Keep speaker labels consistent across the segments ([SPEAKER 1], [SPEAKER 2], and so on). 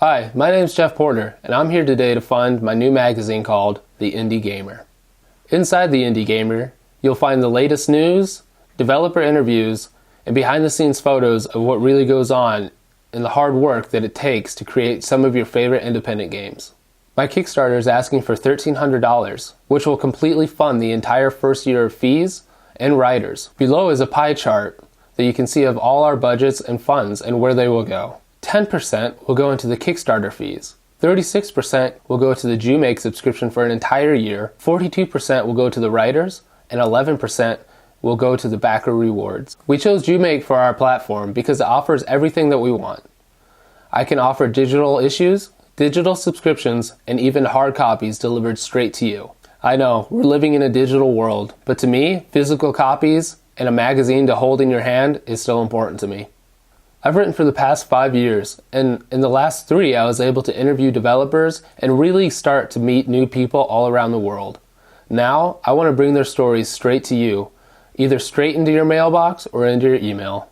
[SPEAKER 1] Hi, my name is Jeff Porter, and I'm here today to fund my new magazine called The Indie Gamer. Inside The Indie Gamer, you'll find the latest news, developer interviews, and behind-the-scenes photos of what really goes on and the hard work that it takes to create some of your favorite independent games. My Kickstarter is asking for $1,300, which will completely fund the entire first year of fees and writers. Below is a pie chart that you can see of all our budgets and funds and where they will go. 10% will go into the Kickstarter fees. 36% will go to the JuMake subscription for an entire year. 42% will go to the writers, and 11% will go to the backer rewards. We chose JuMake for our platform because it offers everything that we want. I can offer digital issues, digital subscriptions, and even hard copies delivered straight to you. I know, we're living in a digital world, but to me, physical copies and a magazine to hold in your hand is still important to me. I've written for the past 5 years, and in the last 3 I was able to interview developers and really start to meet new people all around the world. Now, I want to bring their stories straight to you, either straight into your mailbox or into your email.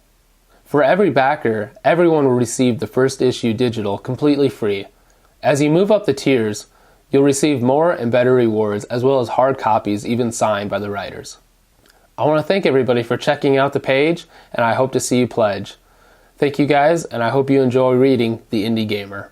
[SPEAKER 1] For every backer, everyone will receive the first issue digital completely free. As you move up the tiers, you'll receive more and better rewards as well as hard copies even signed by the writers. I want to thank everybody for checking out the page, and I hope to see you pledge. Thank you guys, and I hope you enjoy reading The Indie Gamer.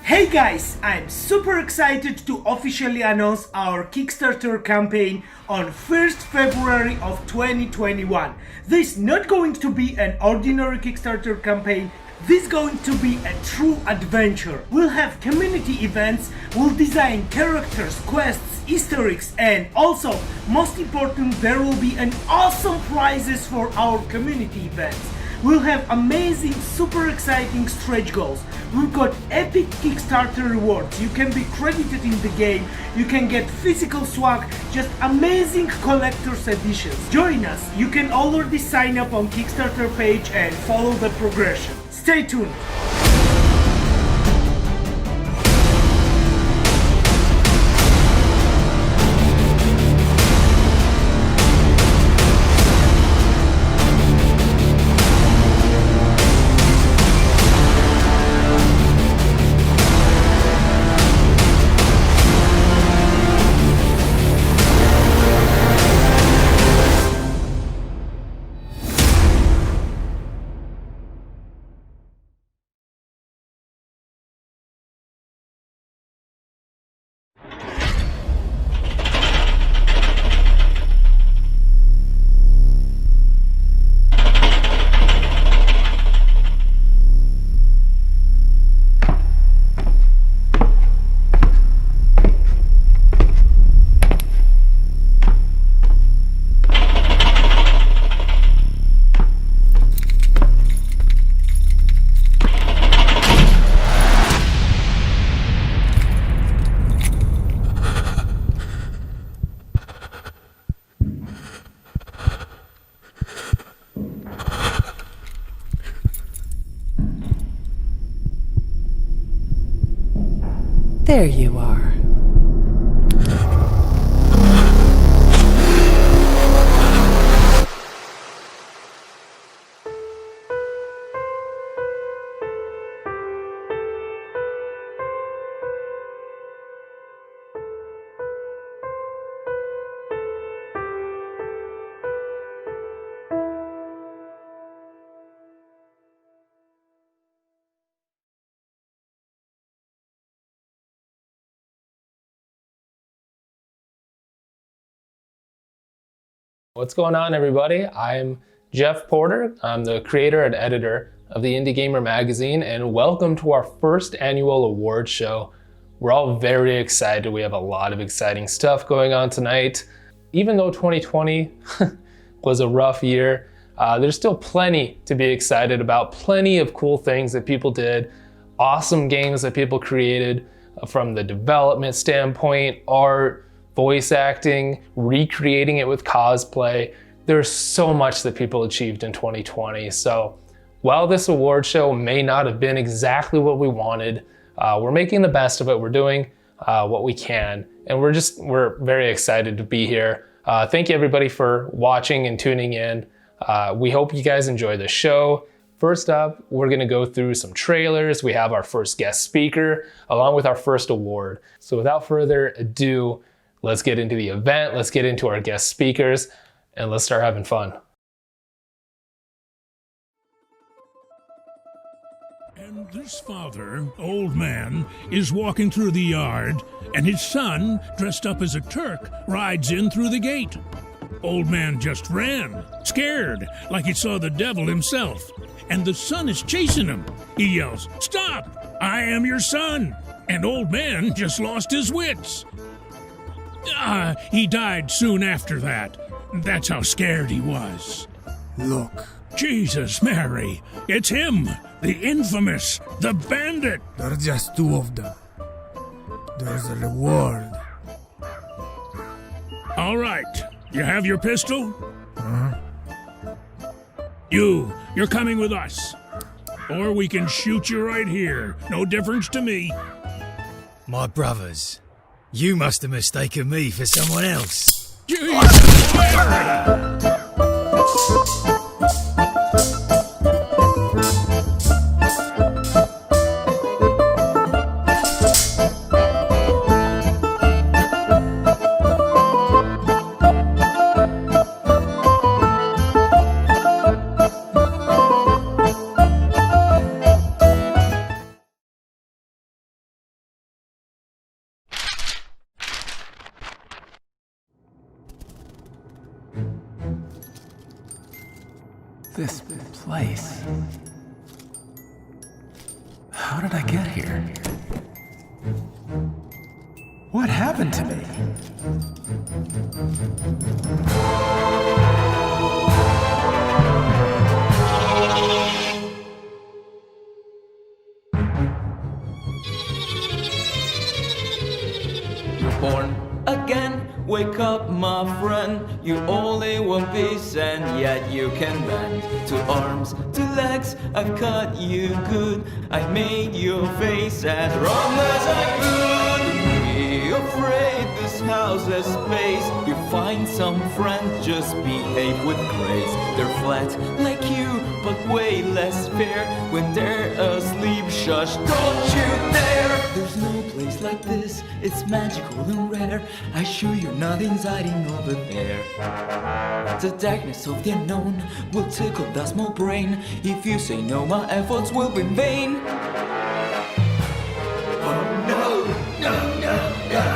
[SPEAKER 2] Hey guys, I'm super excited to officially announce our Kickstarter campaign on 1st February of 2021. This is not going to be an ordinary Kickstarter campaign. This is going to be a true adventure. We'll have community events, we'll design characters, quests, Easter eggs, and also, most important, there will be an awesome prizes for our community events. We'll have amazing, super exciting stretch goals. We've got epic Kickstarter rewards. You can be credited in the game. You can get physical swag, just amazing collector's editions. Join us. You can already sign up on Kickstarter page and follow the progression. Stay tuned.
[SPEAKER 3] There you are.
[SPEAKER 1] What's going on, everybody? I'm Jeff Porter. I'm the creator and editor of the Indie Gamer magazine, and welcome to our first annual award show. We're all very excited. We have a lot of exciting stuff going on tonight. Even though 2020 was a rough year, there's still plenty to be excited about, plenty of cool things that people did, awesome games that people created from the development standpoint, art, voice acting, recreating it with cosplay. There's so much that people achieved in 2020. So while this award show may not have been exactly what we wanted, We're making the best of it. We're doing what we can, and we're very excited to be here. Thank you everybody for watching and tuning in. We hope you guys enjoy the show. First up, we're gonna go through some trailers. We have our first guest speaker, along with our first award. So without further ado, let's get into the event, let's get into our guest speakers, and let's start having fun.
[SPEAKER 3] And this father, old man, is walking through the yard, and his son, dressed up as a Turk, rides in through the gate. Old man just ran, scared, like he saw the devil himself. And the son is chasing him. He yells, "Stop! I am your son!" And old man just lost his wits. He died soon after that. That's how scared he was.
[SPEAKER 4] Look,
[SPEAKER 3] Jesus, Mary, it's him, the infamous, the bandit.
[SPEAKER 4] there are just two of them. There's a reward.
[SPEAKER 3] All right, you have your pistol?
[SPEAKER 4] Huh?
[SPEAKER 3] You're coming with us. Or we can shoot you right here. No difference to me.
[SPEAKER 5] My brothers, you must have mistaken me for someone else.
[SPEAKER 3] Jesus, Mary!
[SPEAKER 6] This place. How did I get here? What happened to me?
[SPEAKER 7] You're born again. Wake up, my friend. You only one piece, and yet you can bend. 2 arms, 2 legs. I've cut you good. I made your face as wrong as I could. Be afraid, this house has space. You find some friends, just behave with grace. They're flat like you, but way less fair. When they're asleep, shush, don't you dare. There's no place like this, it's magical and rare. I assure you're nothing's hiding over there. The darkness of the unknown will tickle that small brain. If you say no, my efforts will be in vain. Oh no, no, no, no.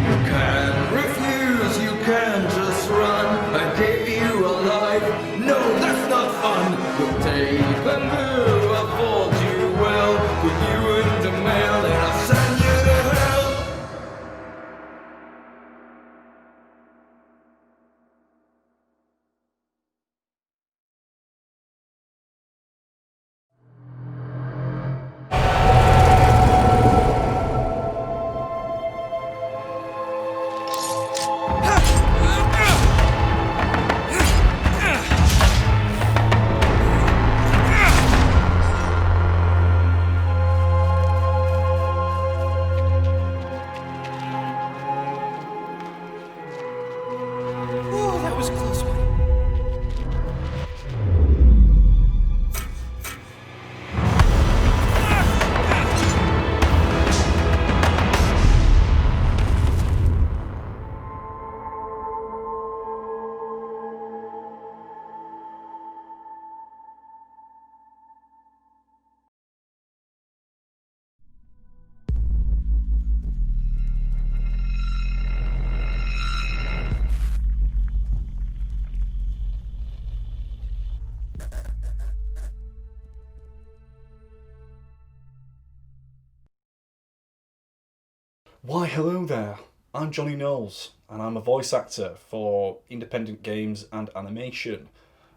[SPEAKER 7] You can't refuse, you can't just run. I gave you a life, no, that's not fun. We'll take a move, I'll fold you well. Put you in the mail and I'll send you to hell.
[SPEAKER 6] Oh, that was a close one.
[SPEAKER 8] Why, hello there. I'm Jonny Knowles, and I'm a voice actor for independent games and animation.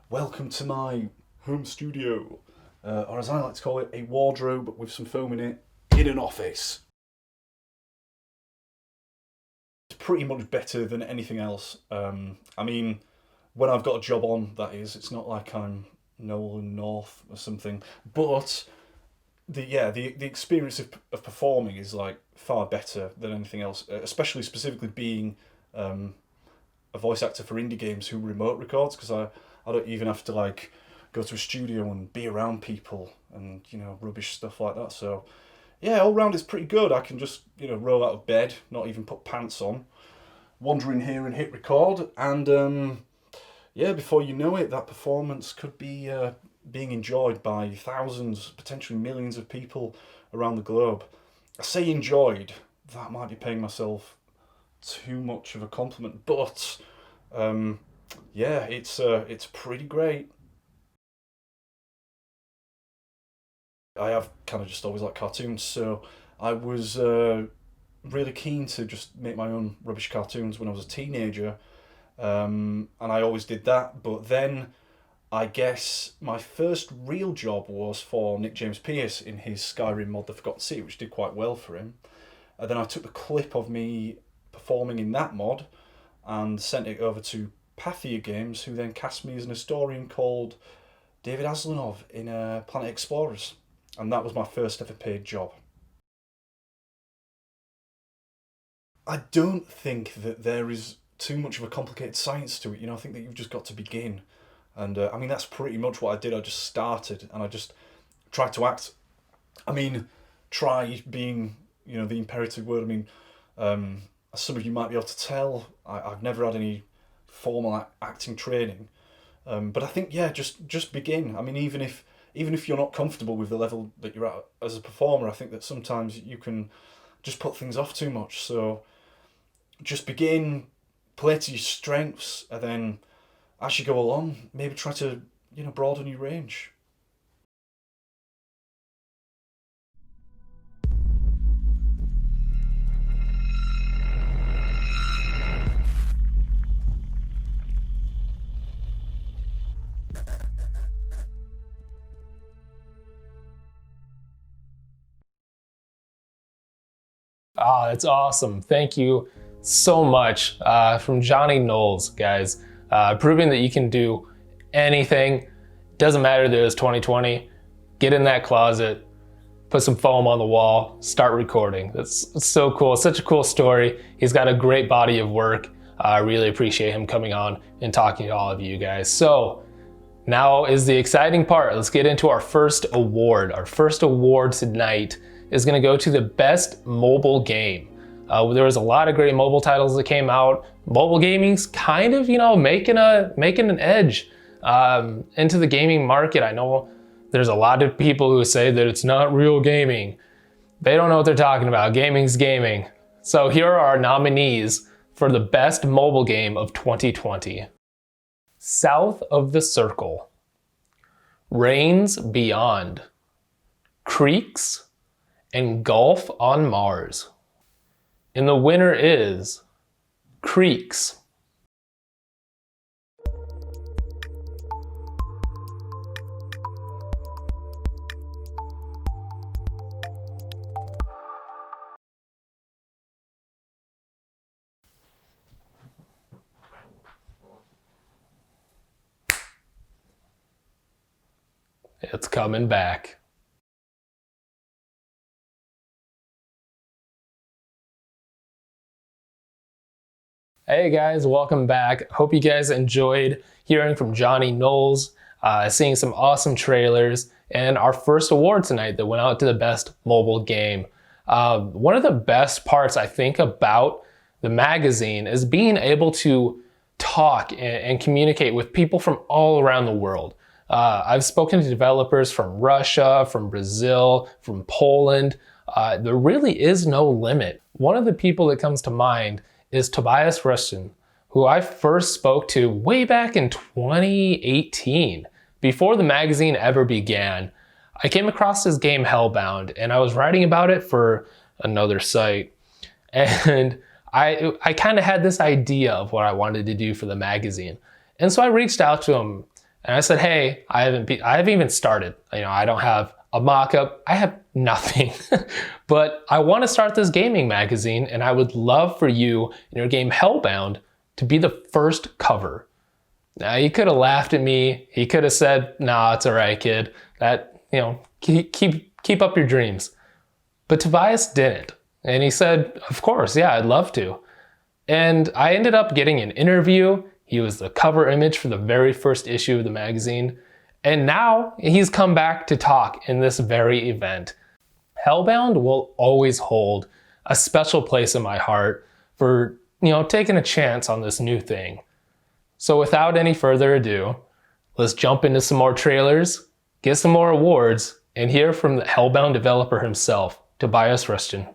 [SPEAKER 8] Welcome to my home studio, or as I like to call it, a wardrobe with some foam in it, in an office. It's pretty much better than anything else. I mean, when I've got a job on, that is, it's not like I'm Nolan North or something, but the experience of performing is like far better than anything else, especially specifically being a voice actor for indie games who remote records, because I don't even have to like go to a studio and be around people and, you know, rubbish stuff like that. So yeah, all round it's pretty good. I can just, you know, roll out of bed, not even put pants on, wander in here and hit record, and yeah, before you know it, that performance could be being enjoyed by thousands, potentially millions of people around the globe. I say enjoyed, that might be paying myself too much of a compliment, but yeah, it's pretty great. I have kind of just always liked cartoons, so I was really keen to just make my own rubbish cartoons when I was a teenager, and I always did that. But then I guess my first real job was for Nick James Pearce in his Skyrim mod The Forgotten City, which did quite well for him. And then I took the clip of me performing in that mod and sent it over to Pathia Games, who then cast me as an historian called David Aslanov in Planet Explorers. And that was my first ever paid job. I don't think that there is too much of a complicated science to it. You know, I think that you've just got to begin. And I mean, that's pretty much what I did. I just started and I just tried to act. I mean, try being, you know, the imperative word. I mean, as some of you might be able to tell, I've never had any formal acting training. But I think, yeah, just begin. I mean, even if you're not comfortable with the level that you're at as a performer, I think that sometimes you can just put things off too much. So just begin, play to your strengths, and then as you go along, maybe try to, you know, broaden your range.
[SPEAKER 1] Oh, that's awesome. Thank you so much from Jonny Knowles, guys. Proving that you can do anything. Doesn't matter that it's 2020. Get in that closet, put some foam on the wall, start recording. That's so cool. Such a cool story. He's got a great body of work. I really appreciate him coming on and talking to all of you guys. So now is the exciting part. Let's get into our first award. Our first award tonight is going to go to the best mobile game. There was a lot of great mobile titles that came out. Mobile gaming's kind of, you know, making an edge into the gaming market. I know there's a lot of people who say that it's not real gaming. They don't know what they're talking about. Gaming's gaming. So here are our nominees for the best mobile game of 2020. South of the Circle, Reigns Beyond, Creeks, and Golf on Mars. And the winner is Creeks. It's coming back. Hey guys, welcome back. Hope you guys enjoyed hearing from Jonny Knowles, seeing some awesome trailers, and our first award tonight that went out to the best mobile game. One of the best parts I think about the magazine is being able to talk and communicate with people from all around the world. I've spoken to developers from Russia, from Brazil, from Poland. There really is no limit. One of the people that comes to mind is Tobias Rusjan, who I first spoke to way back in 2018, before the magazine ever began. I came across his game Hellbound, and I was writing about it for another site. And I kind of had this idea of what I wanted to do for the magazine. And so I reached out to him and I said, hey, I haven't even started. You know, I don't have a mock-up. I have nothing. But I want to start this gaming magazine, and I would love for you in your game Hellbound to be the first cover. Now, he could have laughed at me. He could have said, nah, it's all right, kid. That, you know, keep keep up your dreams. But Tobias didn't. And he said, of course, yeah, I'd love to. And I ended up getting an interview. He was the cover image for the very first issue of the magazine. And now he's come back to talk in this very event. Hellbound will always hold a special place in my heart for, taking a chance on this new thing. So without any further ado, let's jump into some more trailers, get some more awards, and hear from the Hellbound developer himself, Tobias Rusjan.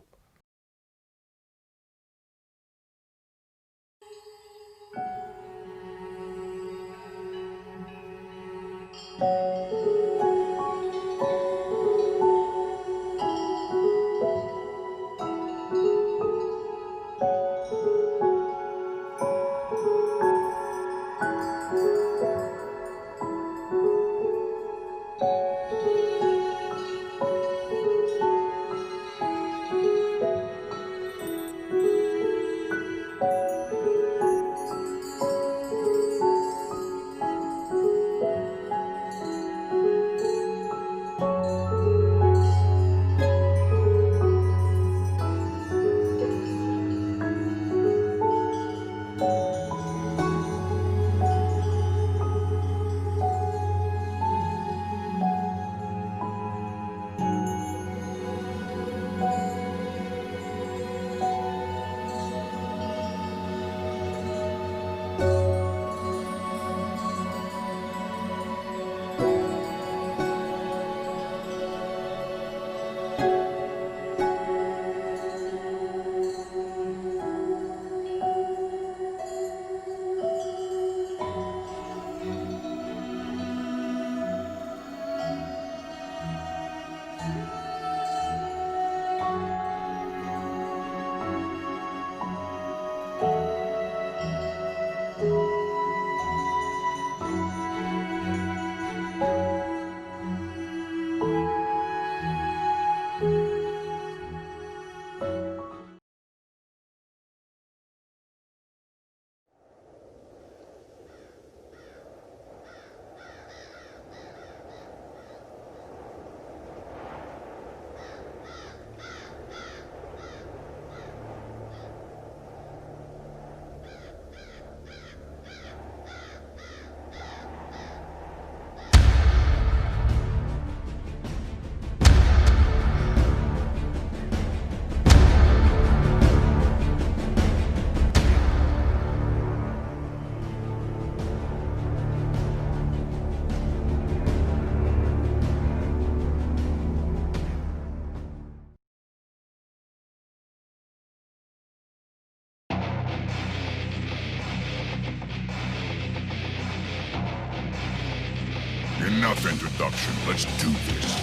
[SPEAKER 9] Enough introduction, let's do this.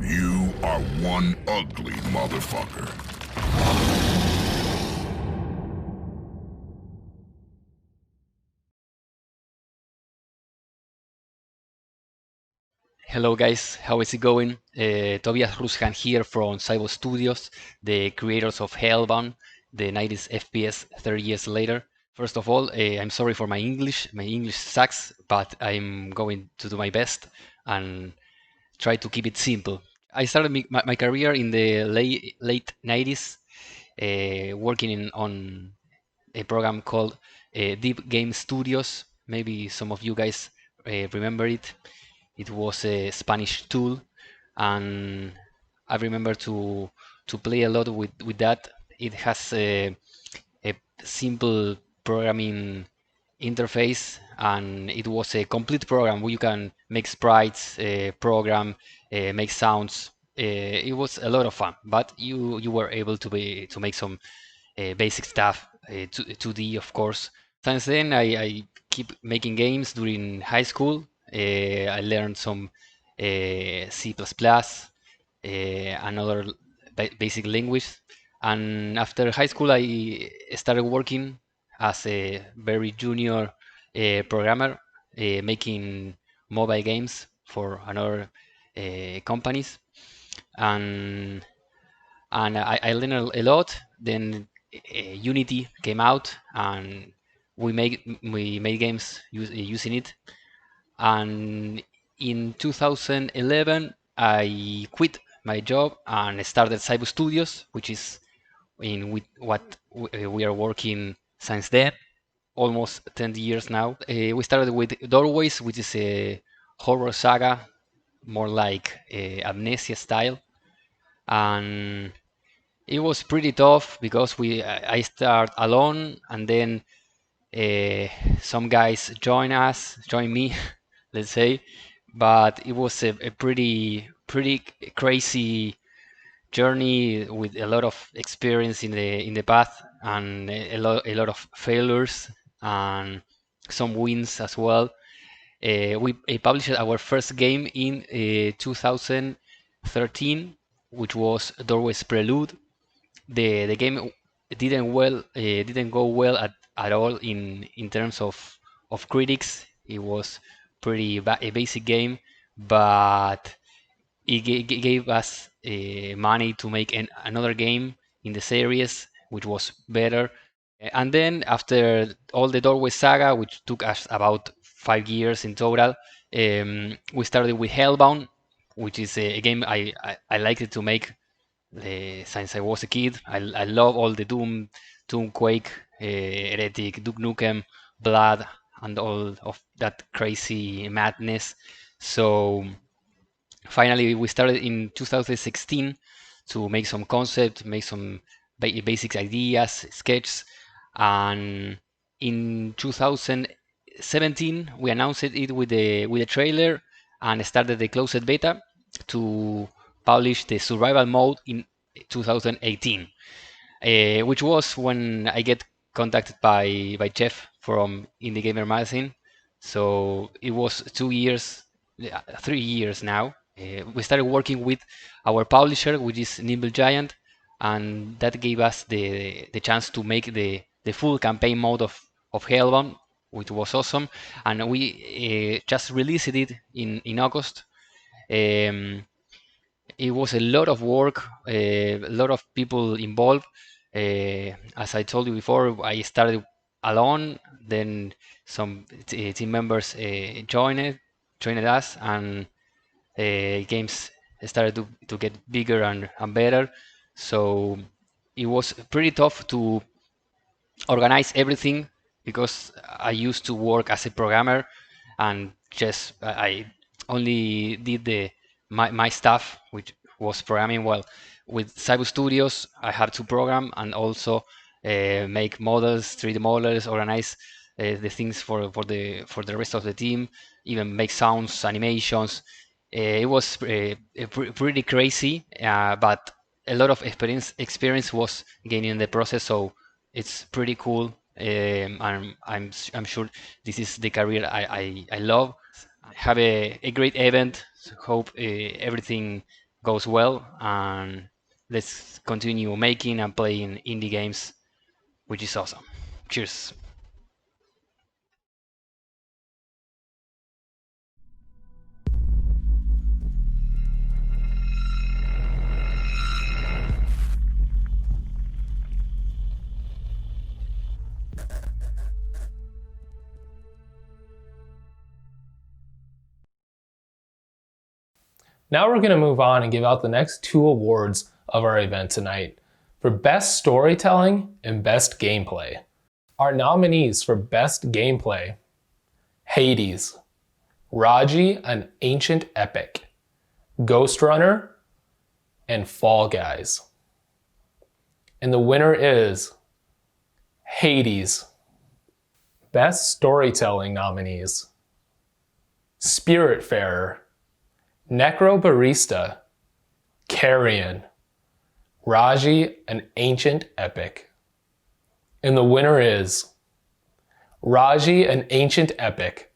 [SPEAKER 9] You are one ugly motherfucker.
[SPEAKER 10] Hello guys, how is it going? Tobias Rusjan here from Cyber Studios, the creators of Hellbound, the 90s FPS 30 years later. First of all, I'm sorry for my English. My English sucks, but I'm going to do my best and try to keep it simple. I started my career in the late 90s, working on a program called Deep Game Studios. Maybe some of you guys remember it. It was a Spanish tool, and I remember to play a lot with that. It has a simple programming interface, and it was a complete program where you can make sprites, program, make sounds. It was a lot of fun, but you were able to make some basic stuff, 2D of course. Since then, I keep making games during high school. I learned some C++, another basic language. And after high school, I started working as a very junior programmer, making mobile games for another companies. And I learned a lot. Then Unity came out, and we made games using it. And in 2011, I quit my job and started Cyber Studios, which is in with what we are working since then, almost 10 years now. We started with Doorways, which is a horror saga, more like Amnesia style, and it was pretty tough because I start alone, and then some guys join me, let's say. But it was a pretty crazy journey with a lot of experience in the path, and a lot of failures and some wins as well. We published our first game in 2013, which was Doorways Prelude. The game didn't go well at all in terms of critics. It was a basic game, but it gave us money to make another game in the series, which was better. And then after all the Doorway saga, which took us about 5 years in total, we started with Hellbound, which is a game I liked to make since I was a kid. I love all the Doom, Quake, Heretic, Duke Nukem, Blood, and all of that crazy madness. So finally, we started in 2016 to make some concept, make some basic ideas, sketches, and in 2017 we announced it with a trailer and started the closed beta to publish the survival mode in 2018, which was when I get contacted by Jeff from Indie Gamer Magazine. So it was 2 years, 3 years now. We started working with our publisher, which is Nimble Giant, and that gave us the chance to make the full campaign mode of Hellbound, which was awesome. And we just released it in August. It was a lot of work, a lot of people involved. As I told you before, I started alone, then some team members joined us, and games started to get bigger and better. So it was pretty tough to organize everything because I used to work as a programmer and just I only did my stuff, which was programming. Well, with Cyber Studios, I had to program and also make models, 3D models, organize the things for the rest of the team, even make sounds, animations. It was pretty crazy, but a lot of experience was gained in the process. So it's pretty cool. I'm sure this is the career I love. Have a great event. Hope everything goes well, and let's continue making and playing indie games, which is awesome. Cheers.
[SPEAKER 1] Now we're going to move on and give out the next 2 awards of our event tonight for Best Storytelling and Best Gameplay. Our nominees for Best Gameplay: Hades, Raji, an Ancient Epic, Ghost Runner, and Fall Guys. And the winner is Hades. Best Storytelling nominees: Spiritfarer, Necrobarista, Carrion, Raji, an Ancient Epic. And the winner is Raji, an Ancient Epic.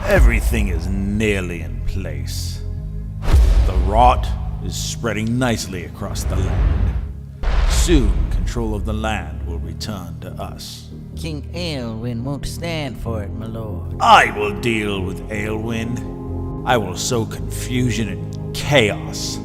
[SPEAKER 11] Everything is nearly in place. The rot is spreading nicely across the land. Soon, control of the land will return to us.
[SPEAKER 12] King Aelwyn won't stand for it, my lord.
[SPEAKER 11] I will deal with Aelwyn. I will sow confusion and chaos.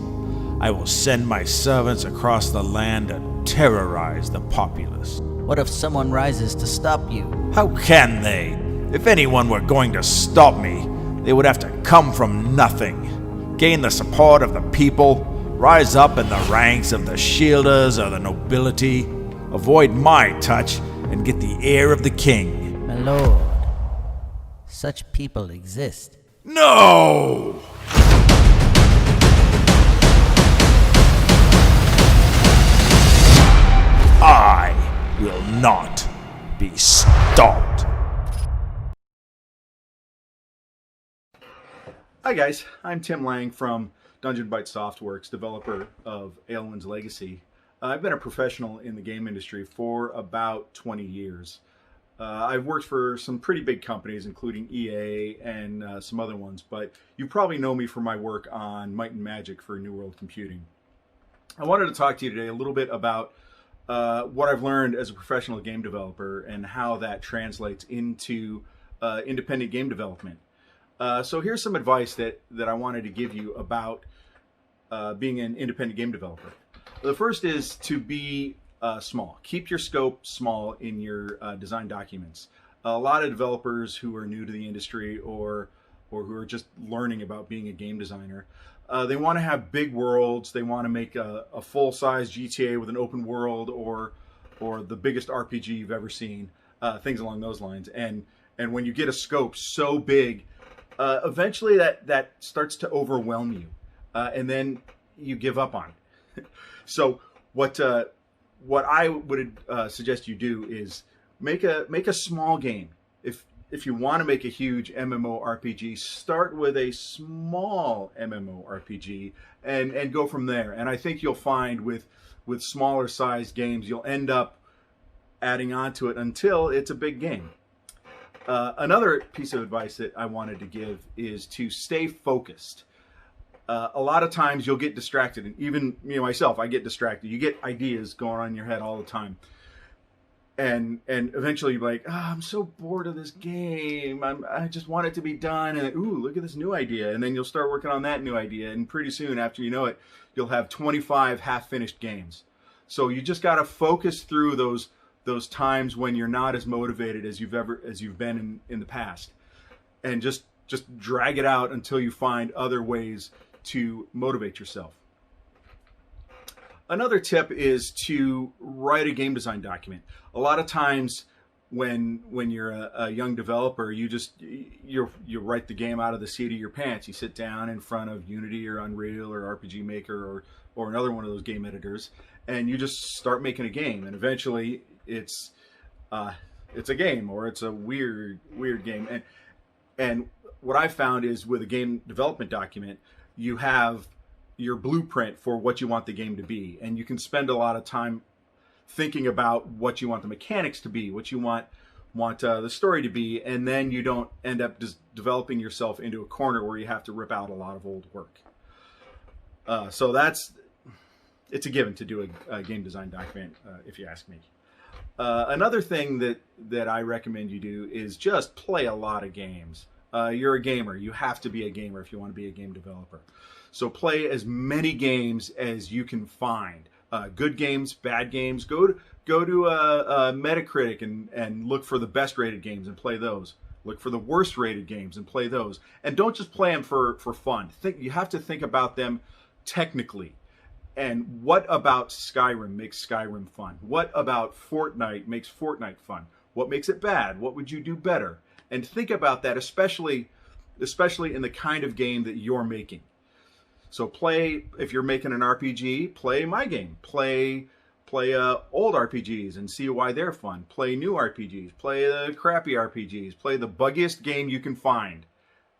[SPEAKER 11] I will send my servants across the land to terrorize the populace.
[SPEAKER 12] What if someone rises to stop you?
[SPEAKER 11] How can they? If anyone were going to stop me, they would have to come from nothing, gain the support of the people, rise up in the ranks of the shielders or the nobility, avoid my touch, and get the ear of the king.
[SPEAKER 12] My lord, such people exist.
[SPEAKER 11] No! I will not be stopped.
[SPEAKER 8] Hi guys, I'm Tim Lang from Dungeon Byte Softworks, developer of Aelwyn's Legacy. I've been a professional in the game industry for about 20 years. I've worked for some pretty big companies, including EA and some other ones, but you probably know me for my work on Might and Magic for New World Computing. I wanted to talk to you today a little bit about what I've learned as a professional game developer and how that translates into independent game development. So here's some advice that I wanted to give you about being an independent game developer. The first is to be small. Keep your scope small in your design documents. A lot of developers who are new to the industry or who are just learning about being a game designer, they want to have big worlds. They want to make a full-size GTA with an open world or the biggest RPG you've ever seen, things along those lines. And when you get a scope so big, eventually that starts to overwhelm you, and then you give up on it. So what I would suggest you do is make a small game.
[SPEAKER 13] if you want to make a huge MMORPG, start with a small MMORPG and go from there. And I think you'll find with smaller sized games, you'll end up adding on to it until it's a big game. Another piece of advice that I wanted to give is to stay focused. A lot of times you'll get distracted, and even myself, I get distracted. You get ideas going on in your head all the time. And eventually you're like, I'm so bored of this game. I just want it to be done. And ooh, look at this new idea. And then you'll start working on that new idea. And pretty soon, after you know it, you'll have 25 half-finished games. So you just got to focus through those times when you're not as motivated as you've been in the past, and just drag it out until you find other ways to motivate yourself. Another tip is to write a game design document. A lot of times when you're a young developer, you write the game out of the seat of your pants. You sit down in front of Unity or Unreal or RPG Maker or another one of those game editors, and you just start making a game. And eventually it's a game, or it's a weird game. And what I found is with a game development document, you have your blueprint for what you want the game to be, and you can spend a lot of time thinking about what you want the mechanics to be, what you want the story to be, and then you don't end up just developing yourself into a corner where you have to rip out a lot of old work. So it's a given to do a game design document, if you ask me. Another thing that I recommend you do is just play a lot of games. You're a gamer. You have to be a gamer if you want to be a game developer. So play as many games as you can find. Good games, bad games. Go to Metacritic and look for the best rated games and play those. Look for the worst rated games and play those. And don't just play them for fun. You have to think about them technically. And what about Skyrim makes Skyrim fun? What about Fortnite makes Fortnite fun? What makes it bad? What would you do better? And think about that, especially in the kind of game that you're making. So if you're making an RPG, play my game. Play old RPGs and see why they're fun. Play new RPGs. Play the crappy RPGs. Play the buggiest game you can find.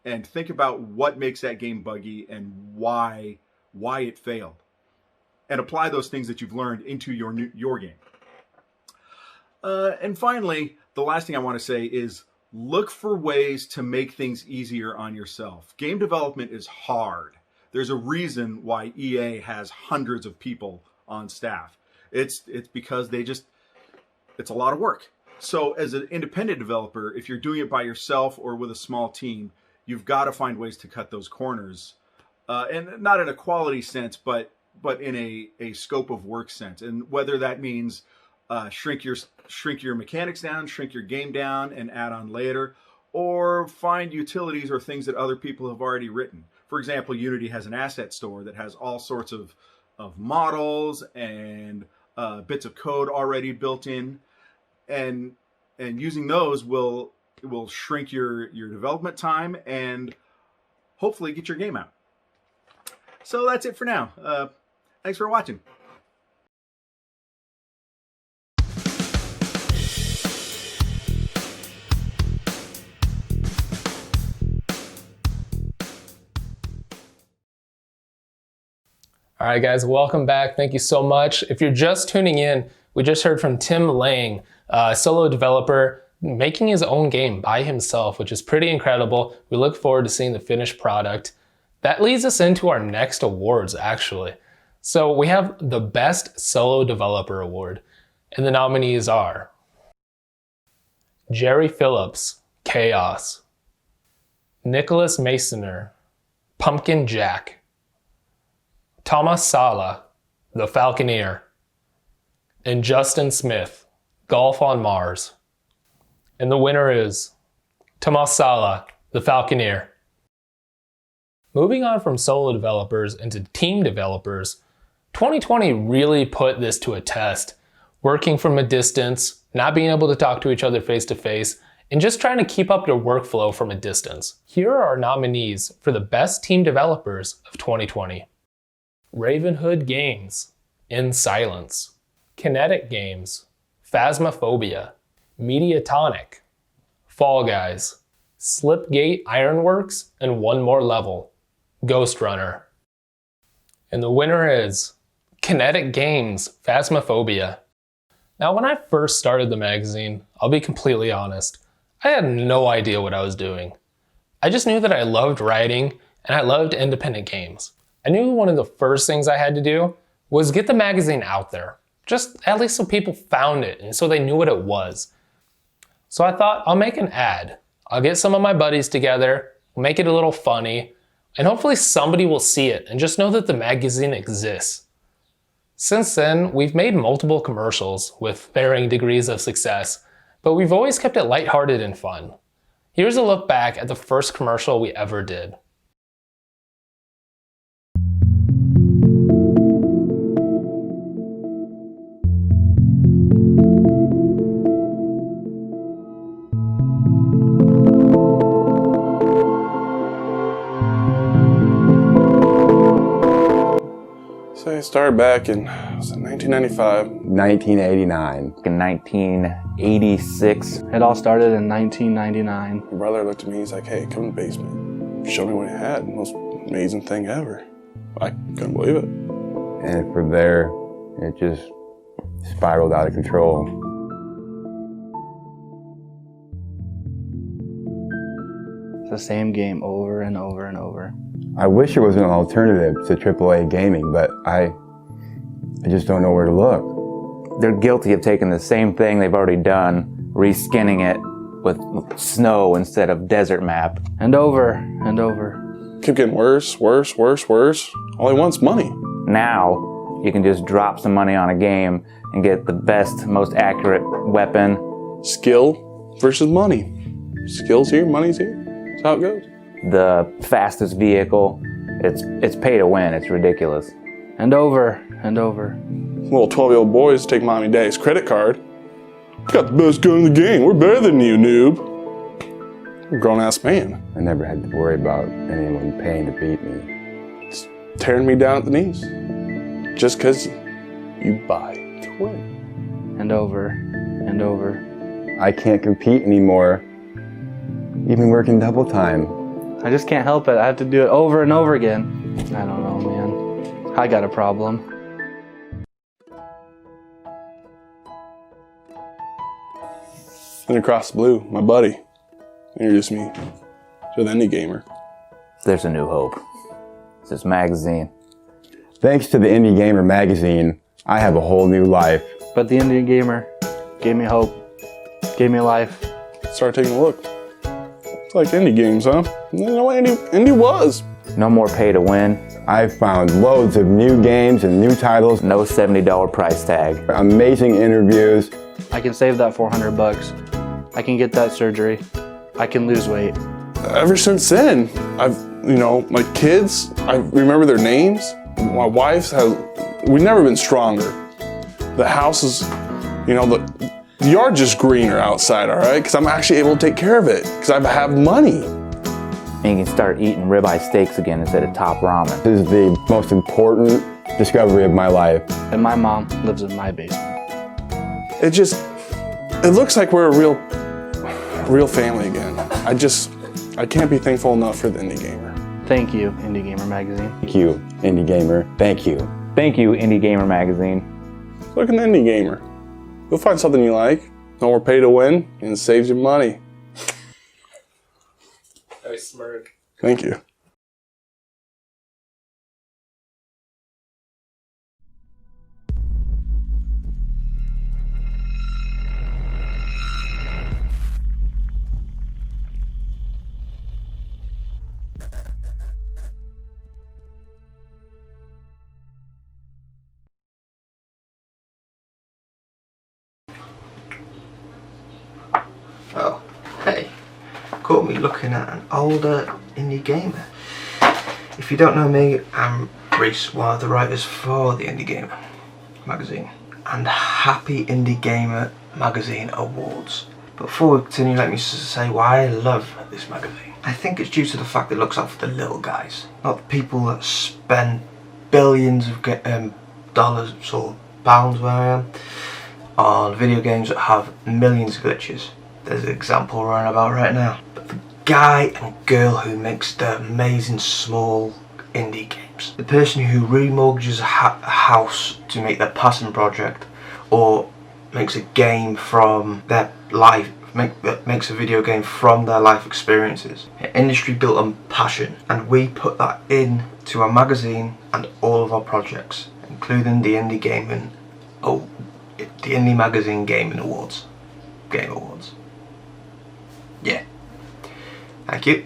[SPEAKER 13] And think about what makes that game buggy and why it failed. And apply those things that you've learned into your game. And finally, the last thing I want to say is look for ways to make things easier on yourself. Game development is hard. There's a reason why EA has hundreds of people on staff. It's because it's a lot of work. So as an independent developer, if you're doing it by yourself or with a small team, you've got to find ways to cut those corners. And not in a quality sense, but in a scope of work sense. And whether that means shrink your mechanics down, shrink your game down and add on later, or find utilities or things that other people have already written. For example, Unity has an asset store that has all sorts of models and bits of code already built in, and using those will shrink your development time and hopefully get your game out. So that's it for now. Thanks for watching.
[SPEAKER 1] All right, guys, welcome back. Thank you so much. If you're just tuning in, we just heard from Tim Lang, a solo developer, making his own game by himself, which is pretty incredible. We look forward to seeing the finished product. That leads us into our next awards, actually. So we have the Best Solo Developer Award, and the nominees are Jerry Phillips, Chaos; Nicholas Masoner, Pumpkin Jack; Tomas Sala, The Falconeer; and Justin Smith, Golf on Mars. And the winner is Tomas Sala, The Falconeer. Moving on from solo developers into team developers, 2020 really put this to a test. Working from a distance, not being able to talk to each other face to face, and just trying to keep up your workflow from a distance. Here are our nominees for the best team developers of 2020. Ravenhood Games, In Silence; Kinetic Games, Phasmophobia; Mediatonic; Fall Guys, Slipgate Ironworks, and one more level, Ghost Runner. And the winner is Kinetic Games, Phasmophobia. Now, when I first started the magazine, I'll be completely honest, I had no idea what I was doing. I just knew that I loved writing and I loved independent games. I knew one of the first things I had to do was get the magazine out there, just at least so people found it and so they knew what it was. So I thought, I'll make an ad. I'll get some of my buddies together, we'll make it a little funny, and hopefully somebody will see it and just know that the magazine exists. Since then, we've made multiple commercials with varying degrees of success, but we've always kept it lighthearted and fun. Here's a look back at the first commercial we ever did.
[SPEAKER 14] So I started back in 1995.
[SPEAKER 15] 1989. In 1986.
[SPEAKER 16] It all started in 1999.
[SPEAKER 14] My brother looked at me, he's like, hey, come in the basement. Show me what he had. Most amazing thing ever. I couldn't believe it.
[SPEAKER 15] And from there, it just spiraled out of control.
[SPEAKER 16] It's the same game over and over and over.
[SPEAKER 15] I wish there was an alternative to AAA gaming, but I just don't know where to look.
[SPEAKER 17] They're guilty of taking the same thing they've already done, reskinning it with snow instead of desert map.
[SPEAKER 16] And over and over.
[SPEAKER 14] Keep getting worse, worse, worse, worse. All he wants money.
[SPEAKER 17] Now, you can just drop some money on a game and get the best, most accurate weapon.
[SPEAKER 14] Skill versus money. Skill's here, money's here. That's how it goes.
[SPEAKER 17] The fastest vehicle. It's pay to win. It's ridiculous.
[SPEAKER 16] And over and over.
[SPEAKER 14] Little 12-year-old boys take mommy and daddy's credit card. We got the best gun in the game. We're better than you, noob. I'm a grown-ass man.
[SPEAKER 15] I never had to worry about anyone paying to beat me.
[SPEAKER 14] It's tearing me down at the knees. Just because you buy to win.
[SPEAKER 16] And over and over.
[SPEAKER 15] I can't compete anymore. Even working double time.
[SPEAKER 16] I just can't help it. I have to do it over and over again. I don't know, man. I got a problem.
[SPEAKER 14] Then across the blue, my buddy introduced me to the Indie Gamer.
[SPEAKER 17] There's a new hope. It's this magazine.
[SPEAKER 15] Thanks to the Indie Gamer magazine, I have a whole new life.
[SPEAKER 16] But the Indie Gamer gave me hope, gave me life.
[SPEAKER 14] Started taking a look. It's like indie games, huh? You know what indie was.
[SPEAKER 17] No more pay to win.
[SPEAKER 15] I've found loads of new games and new titles.
[SPEAKER 17] No $70 price tag.
[SPEAKER 15] Amazing interviews.
[SPEAKER 16] I can save that $400. I can get that surgery. I can lose weight.
[SPEAKER 14] Ever since then, my kids, I remember their names. My wife's we've never been stronger. The house is, the yard's just greener outside, all right? Because I'm actually able to take care of it, because I have money.
[SPEAKER 17] And you can start eating ribeye steaks again instead of top ramen.
[SPEAKER 15] This is the most important discovery of my life.
[SPEAKER 16] And my mom lives in my basement.
[SPEAKER 14] It looks like we're a real family again. I can't be thankful enough for the Indie Gamer.
[SPEAKER 16] Thank you, Indie Gamer Magazine.
[SPEAKER 15] Thank you, Indie Gamer. Thank you.
[SPEAKER 17] Thank you, Indie Gamer Magazine.
[SPEAKER 14] Look at the Indie Gamer. You'll find something you like. No more pay to win, and it saves you money.
[SPEAKER 1] Nice smirk.
[SPEAKER 14] Thank you.
[SPEAKER 18] Oh, hey, caught me looking at an older Indie Gamer. If you don't know me, I'm Reese, one of the writers for the Indie Gamer magazine, and happy Indie Gamer magazine awards. But before we continue, let me say why I love this magazine. I think it's due to the fact that it looks out for the little guys, not the people that spend billions of dollars or pounds where I am on video games that have millions of glitches. there's an example running about right now. But the guy and girl who makes the amazing small indie games, the person who remortgages a house to make their passion project, or makes a game from their life, makes a video game from their life experiences. An industry built on passion, and we put that into our magazine and all of our projects, including the Indie Gaming, the Indie Magazine Game Awards. Yeah. Thank you.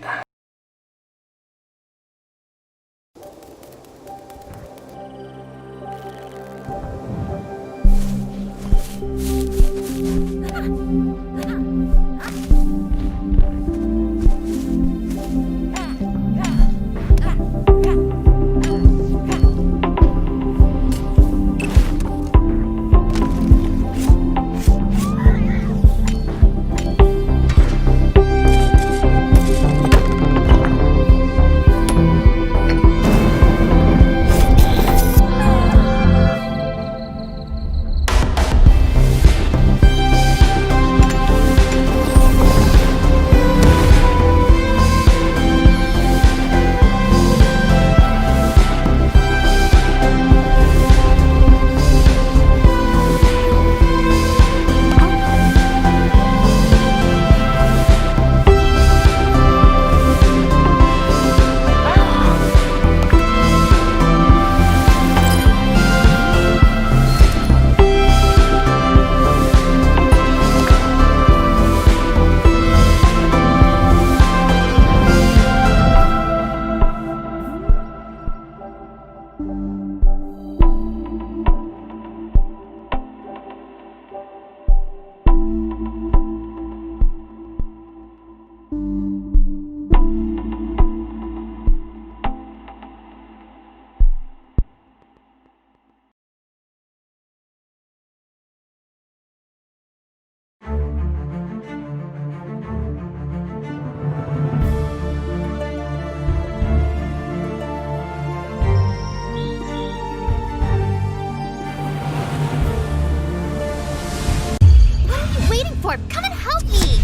[SPEAKER 19] Come and help me!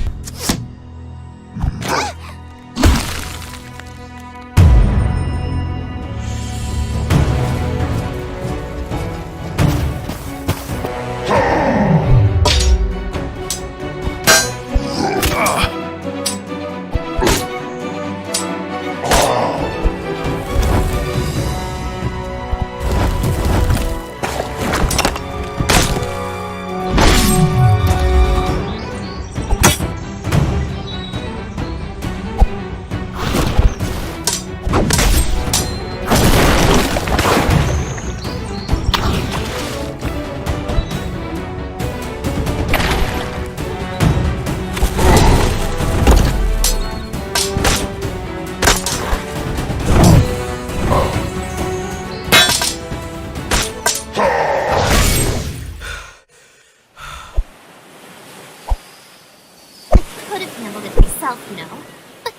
[SPEAKER 20] You know. But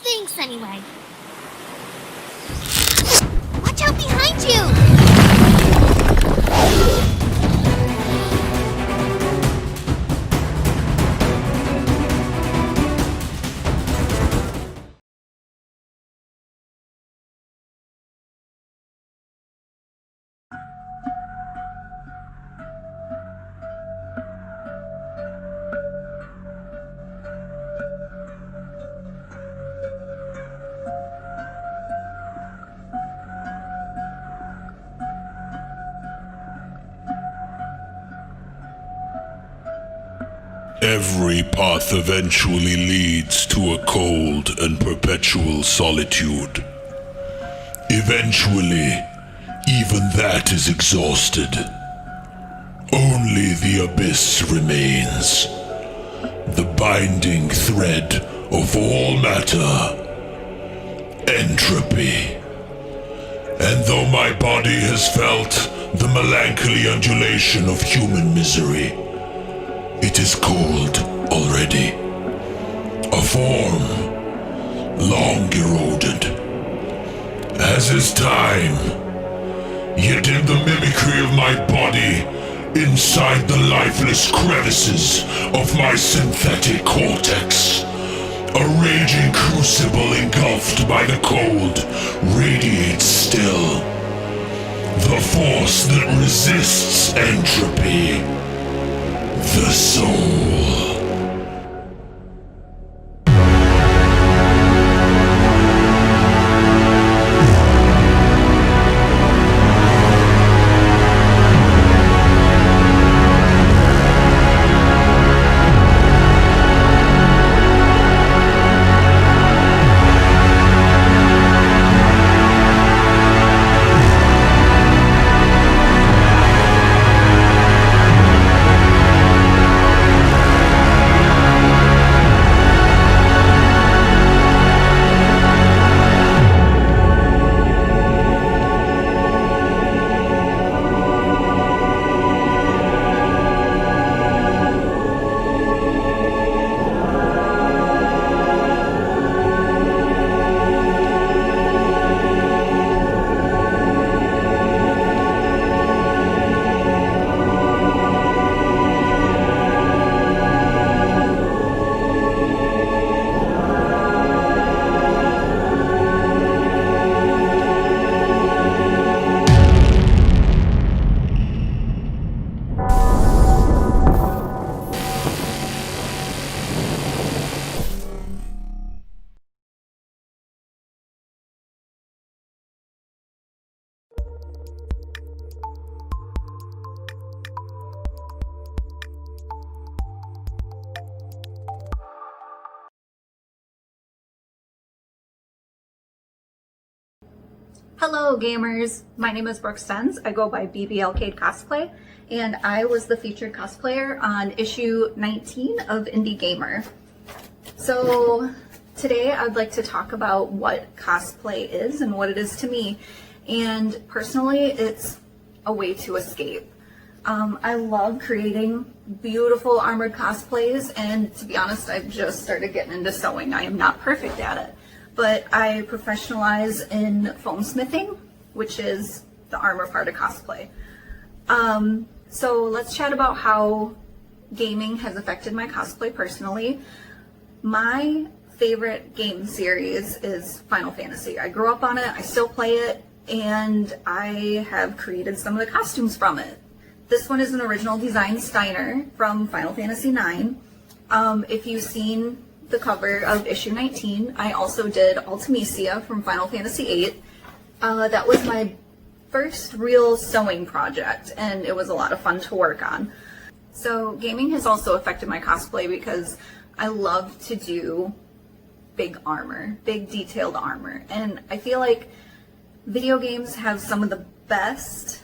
[SPEAKER 20] thanks anyway. Watch out behind you!
[SPEAKER 9] Every path eventually leads to a cold and perpetual solitude. Eventually, even that is exhausted. Only the abyss remains, the binding thread of all matter, entropy. And though my body has felt the melancholy undulation of human misery, it is cold already, a form long eroded, as is time. Yet in the mimicry of my body, inside the lifeless crevices of my synthetic cortex. A raging crucible engulfed by the cold radiates still. The force that resists entropy. The soul.
[SPEAKER 19] Hello gamers, my name is Brooke Stenz. I go by BBLcade Cosplay, and I was the featured cosplayer on issue 19 of Indie Gamer. So today I'd like to talk about what cosplay is and what it is to me. And personally, it's a way to escape. I love creating beautiful armored cosplays, and to be honest, I've just started getting into sewing. I am not perfect at it, but I professionalize in foam smithing, which is the armor part of cosplay. So let's chat about how gaming has affected my cosplay personally. My favorite game series is Final Fantasy. I grew up on it, I still play it, and I have created some of the costumes from it. This one is an original design Steiner from Final Fantasy IX. If you've seen the cover of issue 19, I also did Ultimisia from Final Fantasy VIII. That was my first real sewing project, and it was a lot of fun to work on. So gaming has also affected my cosplay because I love to do big armor, big detailed armor, and I feel like video games have some of the best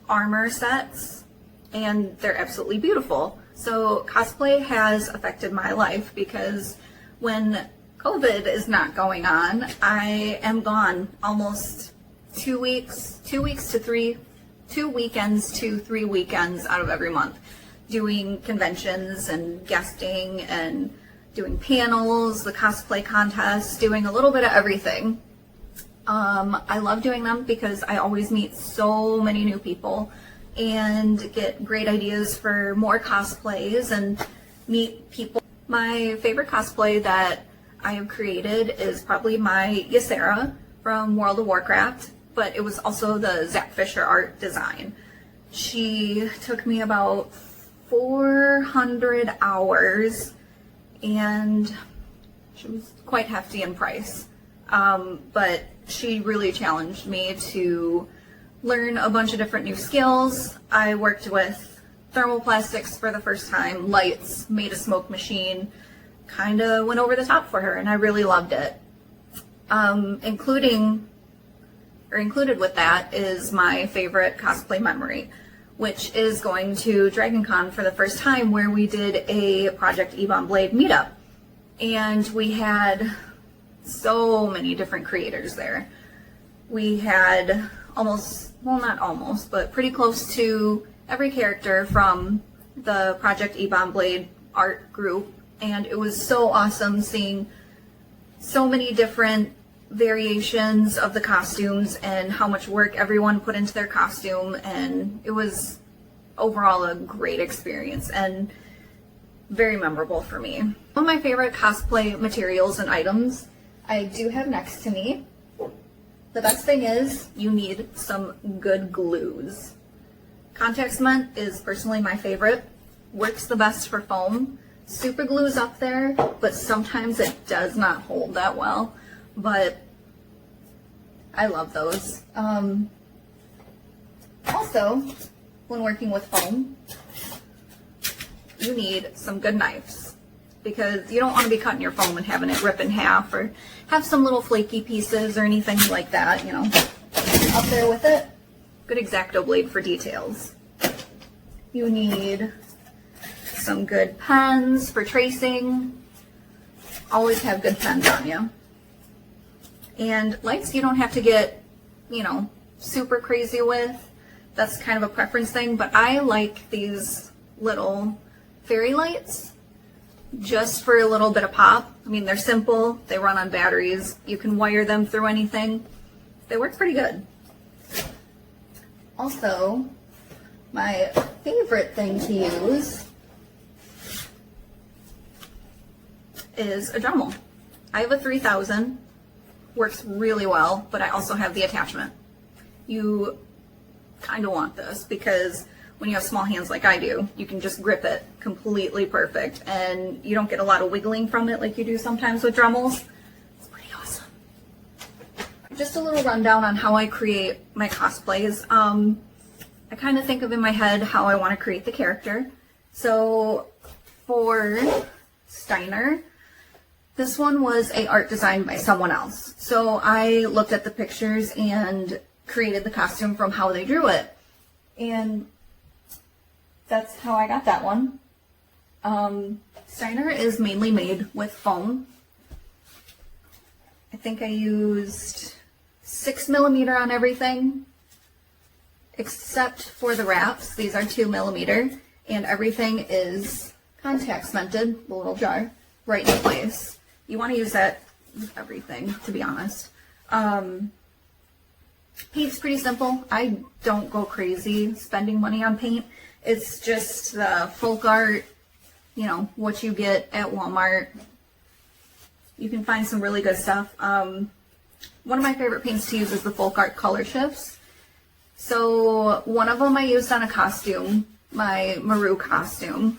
[SPEAKER 19] armor sets, and they're absolutely beautiful. So cosplay has affected my life because when COVID is not going on, I am gone almost 2 weekends to 3 weekends out of every month, doing conventions and guesting and doing panels, the cosplay contests, doing a little bit of everything. I love doing them because I always meet so many new people and get great ideas for more cosplays and meet people. My favorite cosplay that I have created is probably my Ysera from World of Warcraft, but it was also the Zack Fisher art design. She took me about 400 hours and she was quite hefty in price, but she really challenged me to learn a bunch of different new skills. I worked with thermoplastics for the first time, lights, made a smoke machine, kind of went over the top for her, and I really loved it. Included with that is my favorite cosplay memory, which is going to Dragon Con for the first time, where we did a Project Ebon Blade meetup. And we had so many different creators there. We had not almost, but pretty close to every character from the Project Ebon Blade art group. And it was so awesome seeing so many different variations of the costumes and how much work everyone put into their costume, and it was overall a great experience and very memorable for me. One of my favorite cosplay materials and items I do have next to me. The best thing is you need some good glues. Contact cement is personally my favorite. Works the best for foam. Super glue's up there, but sometimes it does not hold that well. But I love those. Also, when working with foam, you need some good knives because you don't want to be cutting your foam and having it rip in half or have some little flaky pieces or anything like that, you know, up there with it. Good X-Acto blade for details. You need some good pens for tracing. Always have good pens on you. And lights you don't have to get, you know, super crazy with. That's kind of a preference thing, but I like these little fairy lights just for a little bit of pop. I mean, they're simple, they run on batteries, you can wire them through anything. They work pretty good. Also, my favorite thing to use is a Dremel. I have a 3000, works really well, but I also have the attachment. You kind of want this because when you have small hands like I do, you can just grip it completely perfect and you don't get a lot of wiggling from it like you do sometimes with Dremels. It's pretty awesome. Just a little rundown on how I create my cosplays. I kind of think of in my head how I want to create the character. So for Steiner, this one was a art designed by someone else. So I looked at the pictures and created the costume from how they drew it. And that's how I got that one. Steiner is mainly made with foam. I think I used 6mm on everything, except for the wraps. These are 2mm, and everything is contact cemented, the little jar, right in place. You want to use that with everything, to be honest. Paint's pretty simple. I don't go crazy spending money on paint. It's just the folk art, you know, what you get at Walmart. You can find some really good stuff. One of my favorite paints to use is the folk art color shifts. So one of them I used on a costume, my Maru costume.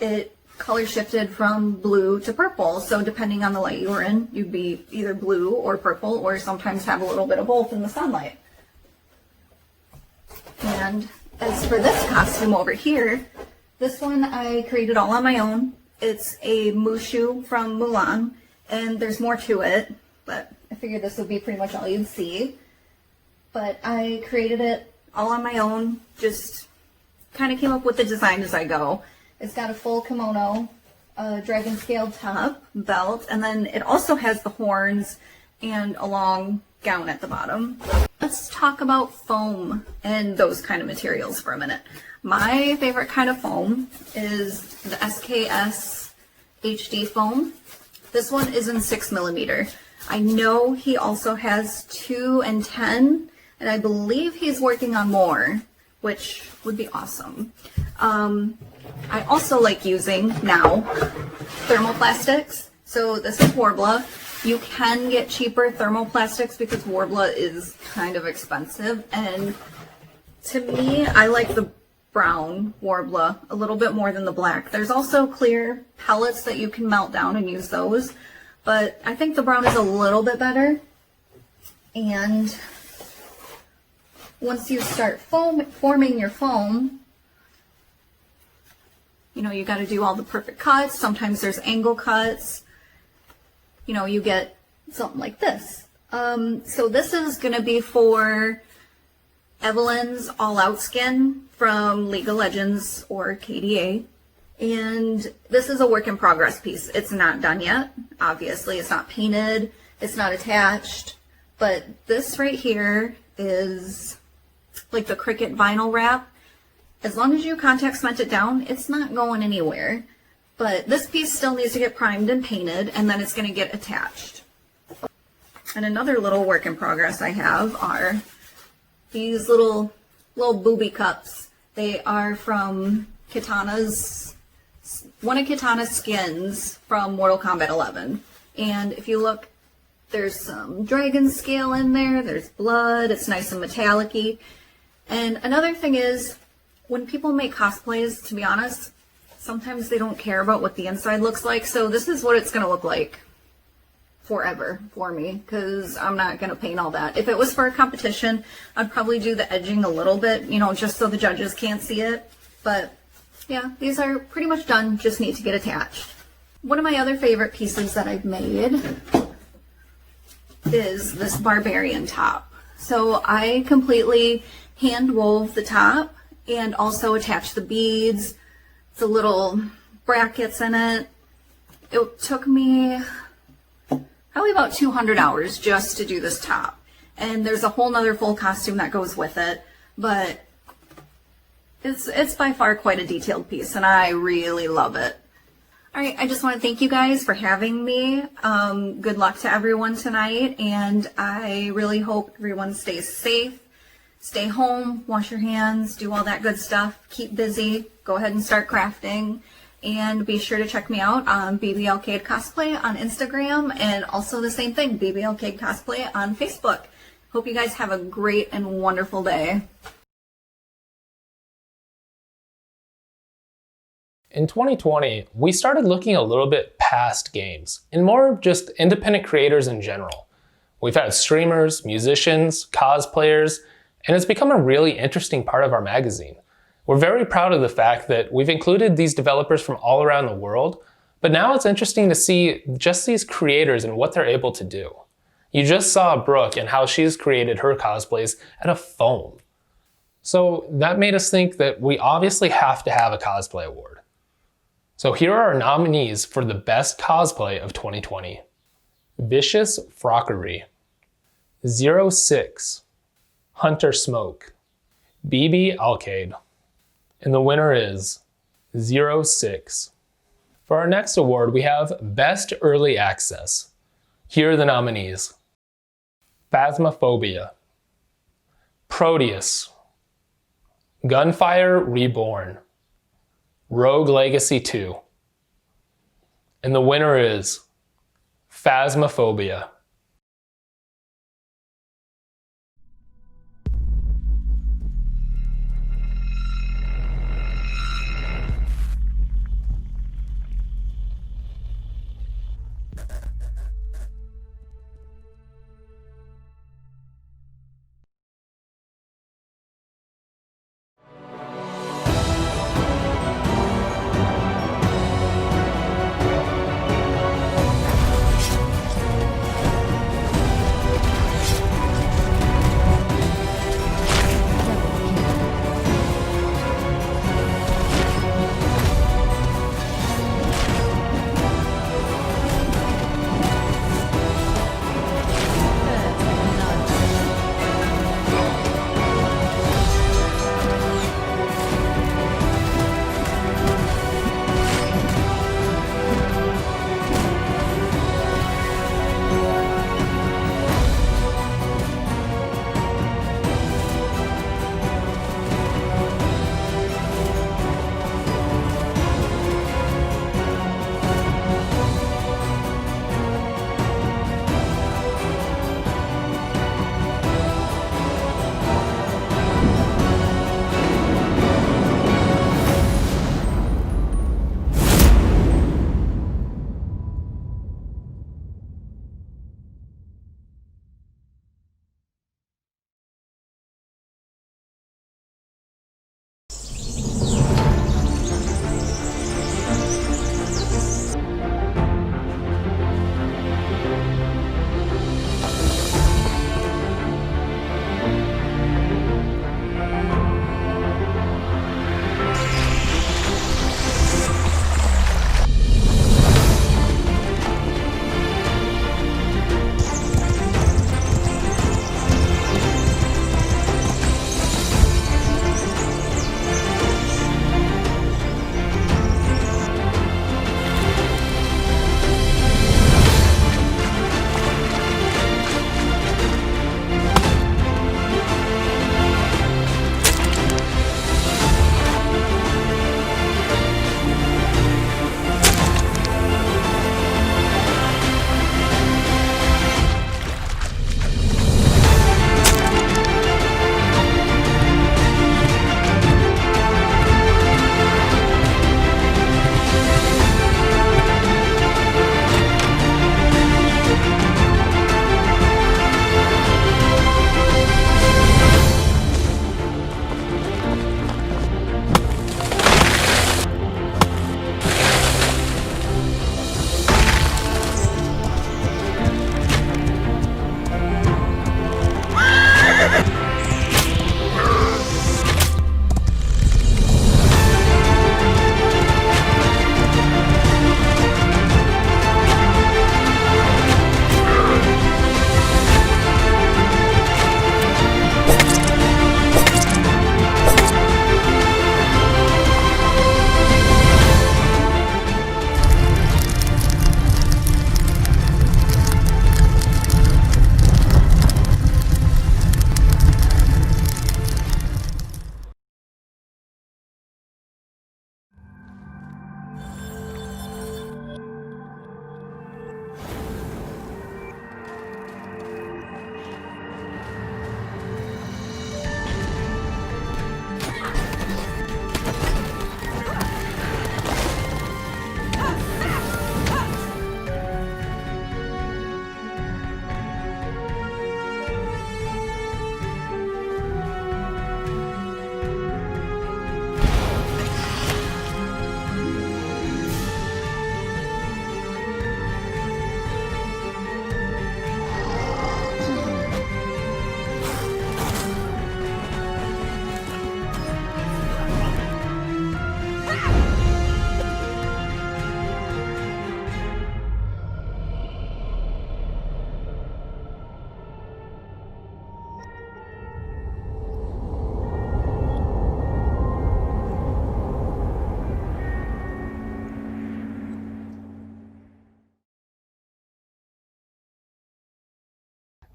[SPEAKER 19] It color shifted from blue to purple. So depending on the light you were in, you'd be either blue or purple, or sometimes have a little bit of both in the sunlight. And as for this costume over here, this one I created all on my own. It's a Mushu from Mulan, and there's more to it, but I figured this would be pretty much all you'd see. But I created it all on my own, just kind of came up with the design as I go. It's got a full kimono, a dragon scaled top, belt, and then it also has the horns and a long gown at the bottom. Let's talk about foam and those kind of materials for a minute. My favorite kind of foam is the SKS HD foam. This one is in 6mm. I know he also has 2 and 10, and I believe he's working on more, which would be awesome. I also like using, now, thermoplastics. So this is Worbla. You can get cheaper thermoplastics because Worbla is kind of expensive. And to me, I like the brown Worbla a little bit more than the black. There's also clear pellets that you can melt down and use those. But I think the brown is a little bit better. And once you start forming your foam, you know, you got to do all the perfect cuts. Sometimes there's angle cuts. You know, you get something like this. So this is going to be for Evelyn's All Out skin from League of Legends or KDA. And this is a work in progress piece. It's not done yet. Obviously, it's not painted. It's not attached. But this right here is like the Cricut vinyl wrap. As long as you contact cement it down, it's not going anywhere. But this piece still needs to get primed and painted, and then it's going to get attached. And another little work in progress I have are these little booby cups They are from one of Kitana's skins from Mortal Kombat 11. And if you look, there's some dragon scale in there, there's blood, it's nice and metallic-y. And another thing is, when people make cosplays, to be honest, sometimes they don't care about what the inside looks like, so this is what it's going to look like forever for me, because I'm not going to paint all that. If it was for a competition, I'd probably do the edging a little bit, you know, just so the judges can't see it. But yeah, these are pretty much done, just need to get attached. One of my other favorite pieces that I've made is this barbarian top. So I completely hand wove the top and also attached the beads, the little brackets in it. It took me probably about 200 hours just to do this top. And there's a whole nother full costume that goes with it, but it's by far quite a detailed piece and I really love it. Alright, I just want to thank you guys for having me. Good luck to everyone tonight, and I really hope everyone stays safe. Stay home, wash your hands, do all that good stuff, keep busy, go ahead and start crafting. And be sure to check me out on BBLcade Cosplay on Instagram, and also the same thing, BBLcade Cosplay on Facebook. Hope you guys have a great and wonderful day.
[SPEAKER 1] In 2020, we started looking a little bit past games, and more just independent creators in general. We've had streamers, musicians, cosplayers, and it's become a really interesting part of our magazine. We're very proud of the fact that we've included these developers from all around the world, but now it's interesting to see just these creators and what they're able to do. You just saw Brooke and how she's created her cosplays out of foam. So that made us think that we obviously have to have a cosplay award. So here are our nominees for the best cosplay of 2020. Vicious Frockery, 06, Hunter Smoke, BB Alcade, and the winner is 06. For our next award, we have Best Early Access. Here are the nominees. Phasmophobia, Proteus, Gunfire Reborn, Rogue Legacy 2, and the winner is Phasmophobia.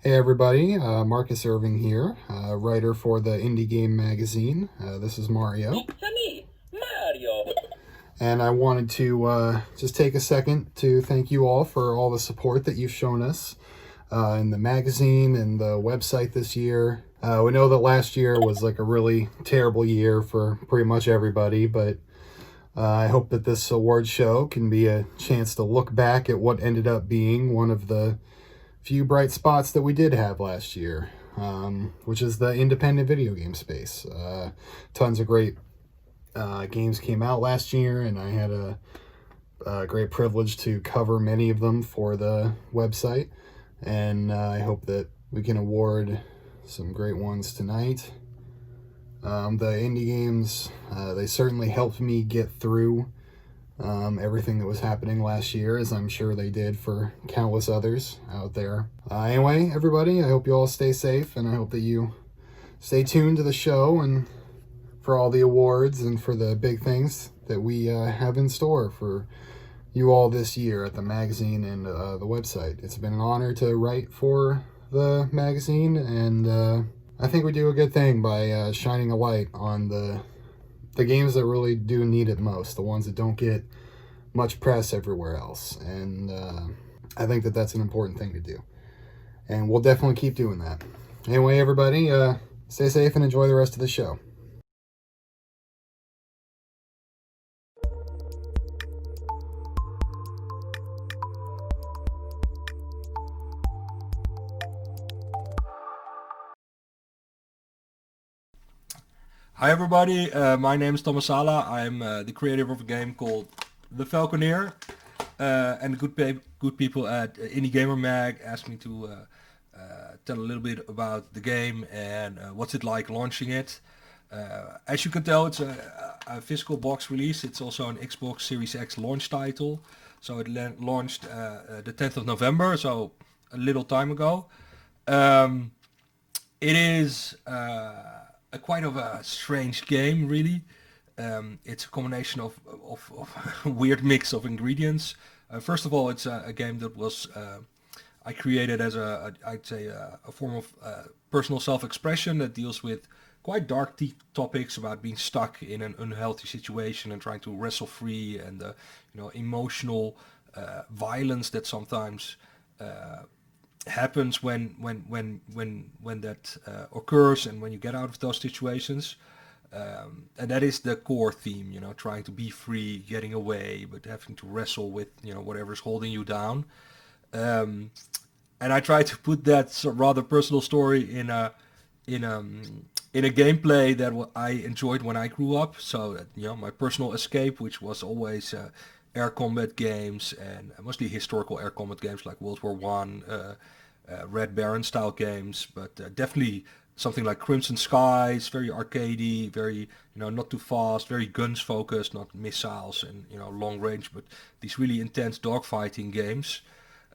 [SPEAKER 21] Hey everybody, Marcus Irving here, writer for the Indie Game Magazine. This is Mario.
[SPEAKER 22] Mario.
[SPEAKER 21] And I wanted to just take a second to thank you all for all the support that you've shown us in the magazine and the website this year. We know that last year was like a really terrible year for pretty much everybody, but I hope that this award show can be a chance to look back at what ended up being one of the few bright spots that we did have last year, which is the independent video game space. Tons of great games came out last year, and I had a great privilege to cover many of them for the website, and I hope that we can award some great ones tonight. The indie games, they certainly helped me get through everything that was happening last year, as I'm sure they did for countless others out there. Anyway, everybody, I hope you all stay safe, and I hope that you stay tuned to the show and for all the awards and for the big things that we have in store for you all this year at the magazine and the website. It's been an honor to write for the magazine, and I think we do a good thing by shining a light on the games that really do need it most, the ones that don't get much press everywhere else. And I think that that's an important thing to do. And we'll definitely keep doing that. Anyway, everybody, stay safe and enjoy the rest of the show.
[SPEAKER 23] Hi everybody, my name is Tomas Sala. I'm the creator of a game called The Falconeer, and the good people at Indie Gamer Mag asked me to tell a little bit about the game and what's it like launching it. As you can tell, it's a physical box release. It's also an Xbox Series X launch title, so it launched the 10th of November, so a little time ago. It is a quite of a strange game, really. It's a combination of weird mix of ingredients. First of all, it's a game that was I created as I'd say a form of personal self-expression that deals with quite dark topics about being stuck in an unhealthy situation and trying to wrestle free, and emotional violence that sometimes happens when that occurs, and when you get out of those situations, and that is the core theme, trying to be free, getting away, but having to wrestle with whatever's holding you down. And I try to put that rather personal story in a gameplay that I enjoyed when I grew up. So that, my personal escape, which was always air combat games, and mostly historical air combat games like World War One, Red Baron style games, but definitely something like Crimson Skies, very arcadey, very not too fast, very guns focused, not missiles and long range, but these really intense dogfighting games,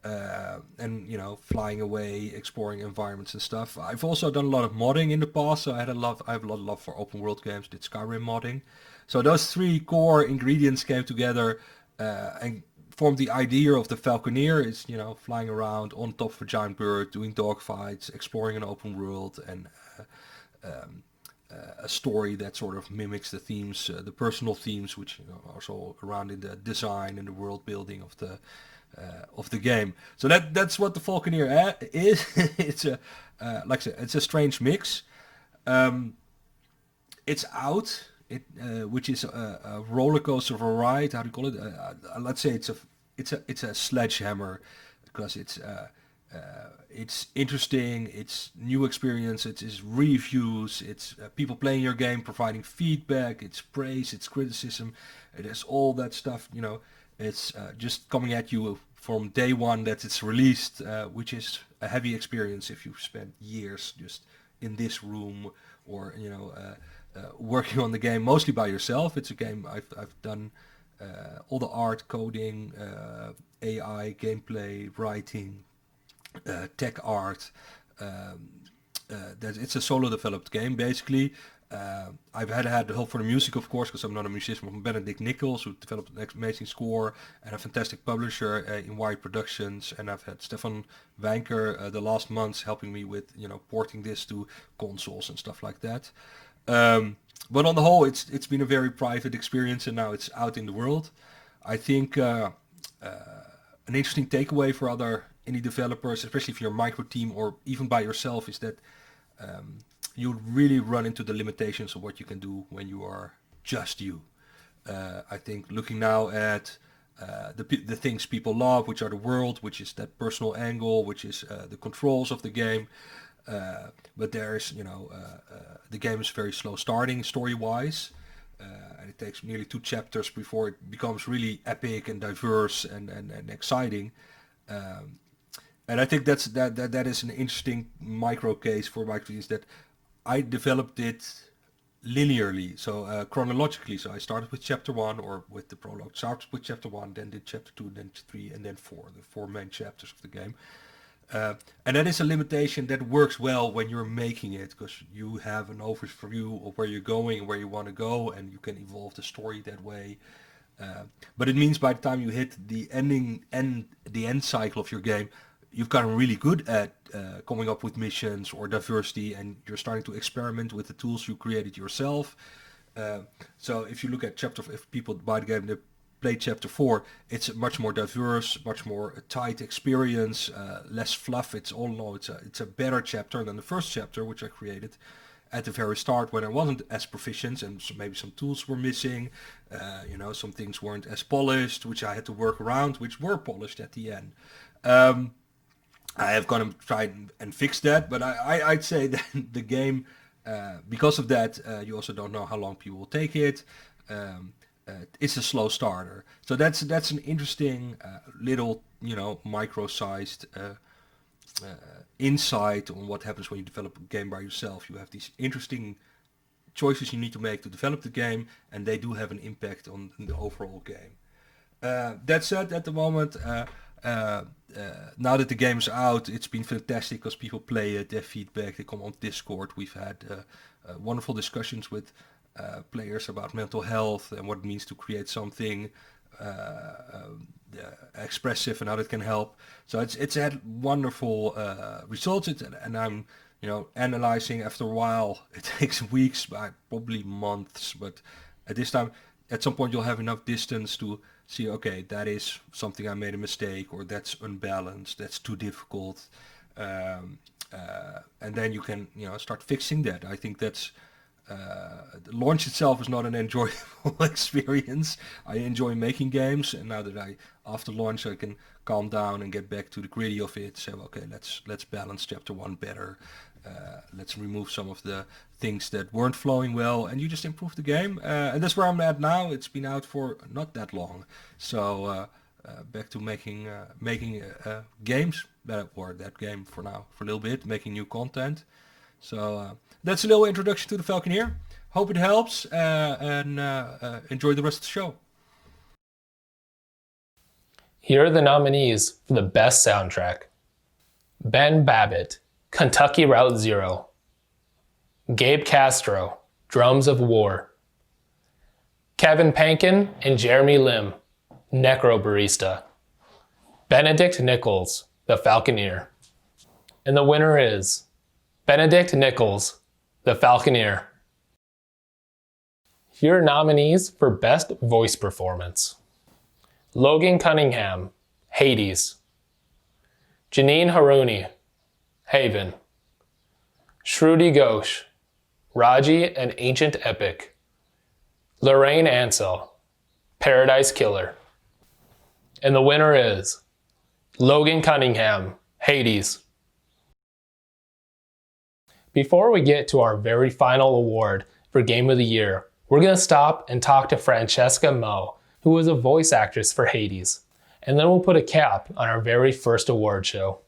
[SPEAKER 23] and flying away, exploring environments and stuff. I've also done a lot of modding in the past, so I have a lot of love for open world games. Did Skyrim modding, so those three core ingredients came together and formed the idea of the Falconeer. Is flying around on top of a giant bird, doing dogfights, exploring an open world, and a story that sort of mimics the themes, the personal themes, which are also around in the design and the world building of the game. So that's what the Falconeer is. It's a like I said, it's a strange mix. It's out. Which is a roller coaster of a ride. How do you call it? Let's say it's a sledgehammer, because it's interesting. It's new experience. It's reviews. It's people playing your game, providing feedback. It's praise. It's criticism. It is all that stuff. It's just coming at you from day one that it's released, which is a heavy experience if you've spent years just in this room, or working on the game mostly by yourself. It's a game I've done all the art, coding, AI, gameplay, writing, tech art. It's a solo developed game basically, I've had the help for the music, of course, because I'm not a musician, from Benedict Nichols, who developed an amazing score, and a fantastic publisher in Wide Productions. And I've had Stefan Wijnker the last months helping me with, porting this to consoles and stuff like that. But on the whole, it's been a very private experience, and now it's out in the world. I think an interesting takeaway for other indie developers, especially if you're a micro team or even by yourself, is that you really run into the limitations of what you can do when you are just you. I think looking now at the things people love, which are the world, which is that personal angle, which is the controls of the game. But there's, the game is very slow starting story-wise. And it takes nearly 2 chapters before it becomes really epic and diverse and exciting. And I think that is an interesting micro case for micro games, that I developed it linearly, so chronologically. So I started with chapter 1, or with the prologue. Started with chapter 1, then did chapter 2, then 3, and then 4. The 4 main chapters of the game. And that is a limitation that works well when you're making it, because you have an overview of where you're going and where you want to go, and you can evolve the story that way. But it means by the time you hit the end cycle of your game, you've gotten really good at coming up with missions or diversity, and you're starting to experiment with the tools you created yourself. So if you look at if people buy the game, they play chapter 4, it's a much more diverse, much more tight experience, less fluff. It's all in all, it's a better chapter than the first chapter, which I created at the very start when I wasn't as proficient, and so maybe some tools were missing, some things weren't as polished, which I had to work around, which were polished at the end. I have gone and tried and fixed that, but I'd say that the game, because of that, you also don't know how long people will take it. It's a slow starter, so that's an interesting little micro-sized insight on what happens when you develop a game by yourself. You have these interesting choices you need to make to develop the game, and they do have an impact on the overall game. That said, at the moment, now that the game is out, it's been fantastic because people play it, they have feedback, they come on Discord. We've had wonderful discussions with players about mental health and what it means to create something expressive and how that can help. So it's had wonderful results, and I'm analyzing after a while. It takes weeks, probably months, but at some point you'll have enough distance to see, okay, that is something I made a mistake, or that's unbalanced, that's too difficult, and then you can start fixing that. I think that's the launch itself is not an enjoyable experience. I enjoy making games, and now that after launch I can calm down and get back to the gritty of it. Say, okay, let's balance chapter 1 better. Let's remove some of the things that weren't flowing well, and you just improve the game. And that's where I'm at now. It's been out for not that long, so back to making games, or that game for now, for a little bit, making new content. So that's a little introduction to the Falconeer. Hope it helps, and enjoy the rest of the show.
[SPEAKER 1] Here are the nominees for the best soundtrack: Ben Babbitt, Kentucky Route Zero; Gabe Castro, Drums of War; Kevin Pankin and Jeremy Lim, Necro Barista; Benedict Nichols, The Falconeer. And the winner is Benedict Nichols, The Falconeer. Here are nominees for Best Voice Performance: Logan Cunningham, Hades; Janine Haruni, Haven; Shruti Ghosh, Raji and Ancient Epic; Lorraine Ansell, Paradise Killer. And the winner is Logan Cunningham, Hades. Before we get to our very final award for Game of the Year, we're going to stop and talk to Francesca Meaux, who was a voice actress for Hades. And then we'll put a cap on our very first award show.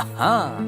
[SPEAKER 12] Uh-huh.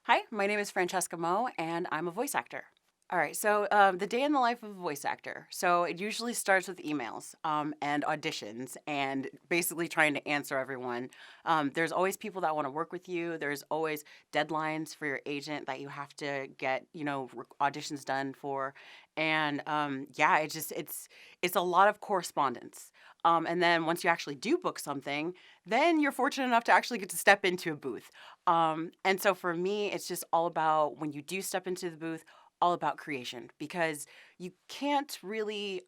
[SPEAKER 2] Hi, my name is Francesca Meaux, and I'm a voice actor. All right, so the day in the life of a voice actor. So it usually starts with emails and auditions and basically trying to answer everyone. There's always people that want to work with you. There's always deadlines for your agent that you have to get, auditions done for. And yeah, it's a lot of correspondence. And then once you actually do book something, then you're fortunate enough to actually get to step into a booth. And so for me, it's just all about when you do step into the booth, all about creation because you can't really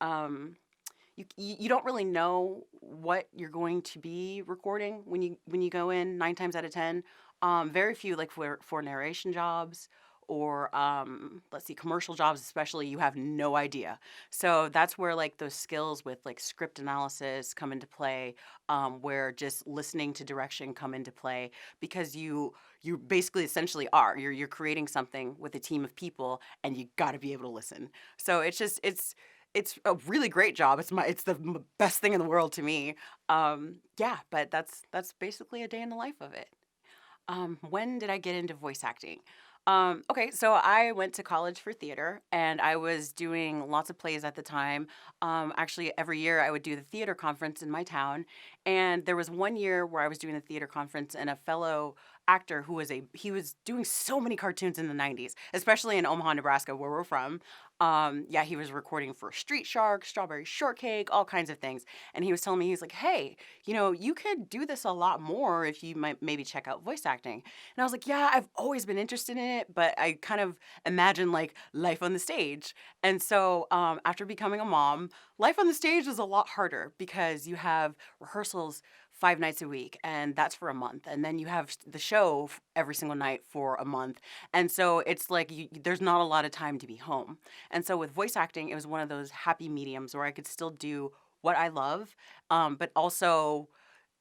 [SPEAKER 2] you don't really know what you're going to be recording when you go in 9 times out of 10. Very few like for narration jobs or let's see, commercial jobs especially, you have no idea. So that's where like those skills with like script analysis come into play, where just listening to direction come into play because you basically essentially are you're creating something with a team of people and you got to be able to listen. So it's a really great job. It's the best thing in the world to me. Yeah, but that's basically a day in the life of it. When did I get into voice acting? Okay, so I went to college for theater and I was doing lots of plays at the time. Actually, every year I would do the theater conference in my town. And there was one year where I was doing the theater conference and a fellow actor he was doing so many cartoons in the 90s, especially in Omaha, Nebraska, where we're from. Yeah, he was recording for Street Shark, Strawberry Shortcake, all kinds of things. And he was telling me, he's like, hey, you could do this a lot more if you might maybe check out voice acting. And I was like, yeah, I've always been interested in it, but I kind of imagine like life on the stage. And so after becoming a mom, life on the stage is a lot harder because you have rehearsals 5 nights a week, and that's for a month. And then you have the show every single night for a month. And so it's like there's not a lot of time to be home. And so with voice acting, it was one of those happy mediums where I could still do what I love, but also